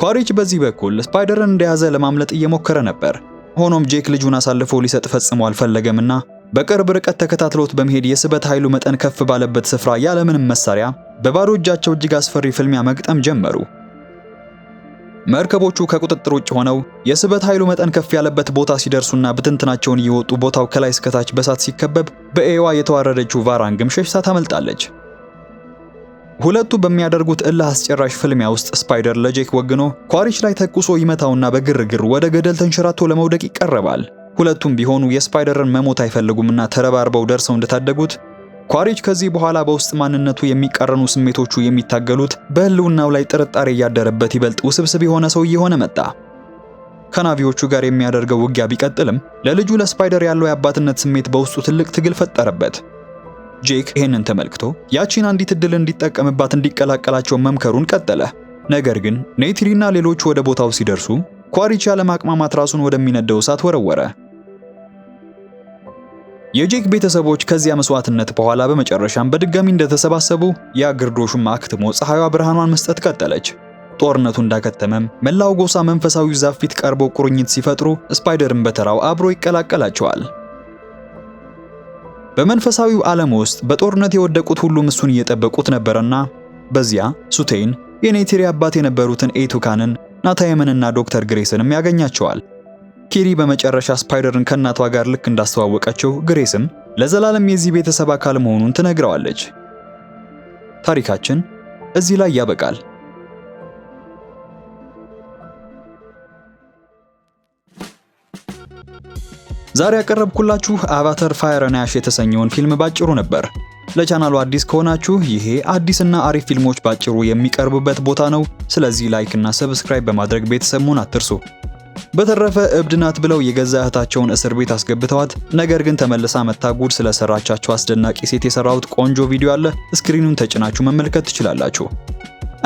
ኳሪች በዚህ በኩል ስፓይደርን እንደያዘ ለማምለጥ እየሞከረ ነበር። ሆኖም ጄክ ልጁን አሳልፎ ሊሰጥ ፈጽሞ አልፈለገምና በቅርብ ርቀት ተከታትሎት በመሄድ የስበት ኃይሉ መጠን ከፍ ባለበት ስፍራ ያለምንም መሳሪያ በባዶ እጃቸው እጅግ አስፈሪ ፍልሚያ መግጠም ጀመሩ። መርከቦቹ ከቁጥጥር ውጭ ሆነው የስበት ኃይሉ መጠን ከፍ ያለበት ቦታ ሲደርሱና ብትንትናቸውን እየወጡ ቦታው ከላይ እስከታች በሳት ሲከበብ በኤዋ የተዋረደችው ቫራንግም ሸሽታ ታመልጣለች። ሁለቱ በሚያደርጉት እልህ አስጨራሽ ፍልሚያ ውስጥ ስፓይደር ለጄክ ወግኖ ኳሪች ላይ ተኩሶ ይመታውና በግርግር ወደ ገደል ተንሸራቶ ለመውደቅ ይቀርባል። ሁለቱም ቢሆኑ የስፓይደርን መሞት አይፈልጉምና ተረባርበው ደርሰው እንደታደጉት ኳሪች ከዚህ በኋላ በውስጥ ማንነቱ የሚቃረኑ ስሜቶቹ የሚታገሉት በህልውናው ላይ ጥርጣሬ እያደረበት ይበልጥ ውስብስብ የሆነ ሰው እየሆነ መጣ። ከናቪዎቹ ጋር የሚያደርገው ውጊያ ቢቀጥልም ለልጁ ለስፓይደር ያለው የአባትነት ስሜት በውስጡ ትልቅ ትግል ፈጠረበት። ጄክ ይህንን ተመልክቶ ያቺን አንዲት እድል እንዲጠቀምባት እንዲቀላቀላቸው መምከሩን ቀጠለ። ነገር ግን ኔቲሪና ሌሎቹ ወደ ቦታው ሲደርሱ ኳሪች ያለማቅማማት ራሱን ወደሚነደው እሳት ወረወረ። የጄክ ቤተሰቦች ከዚያ መስዋዕትነት በኋላ በመጨረሻም በድጋሚ እንደተሰባሰቡ ያ ግርዶሹም አክትሞ ፀሐይዋ ብርሃኗን መስጠት ቀጠለች። ጦርነቱ እንዳከተመም መላው ጎሳ መንፈሳዊ ዛፍ ፊት ቀርቦ ቁርኝት ሲፈጥሩ ስፓይደርን በተራው አብሮ ይቀላቀላቸዋል። በመንፈሳዊው ዓለም ውስጥ በጦርነት የወደቁት ሁሉም እሱን እየጠበቁት ነበርና በዚያ ሱቴይን የኔቲሪ አባት የነበሩትን ኤቱካንን፣ ናታየምንና ዶክተር ግሬስንም ያገኛቸዋል። ኪሪ በመጨረሻ ስፓይደርን ከእናቷ ጋር ልክ እንዳስተዋወቀችው ግሬስም ለዘላለም የዚህ ቤተሰብ አካል መሆኑን ትነግረዋለች። ታሪካችን እዚህ ላይ ያበቃል። ዛሬ ያቀረብኩላችሁ አቫተር ፋየር ኤንድ አሽ የተሰኘውን ፊልም ባጭሩ ነበር። ለቻናሉ አዲስ ከሆናችሁ ይሄ አዲስና አሪፍ ፊልሞች ባጭሩ የሚቀርቡበት ቦታ ነው። ስለዚህ ላይክ እና ሰብስክራይብ በማድረግ ቤተሰብ መሆን አትርሱ። በተረፈ እብድ ናት ብለው የገዛ እህታቸውን እስር ቤት አስገብተዋት ነገር ግን ተመልሳ መታ ጉድ ስለሰራቻቸው አስደናቂ ሴት የሰራሁት ቆንጆ ቪዲዮ አለ። ስክሪኑን ተጭናችሁ መመልከት ትችላላችሁ።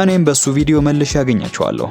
እኔም በሱ ቪዲዮ መልሼ ያገኛችኋለሁ።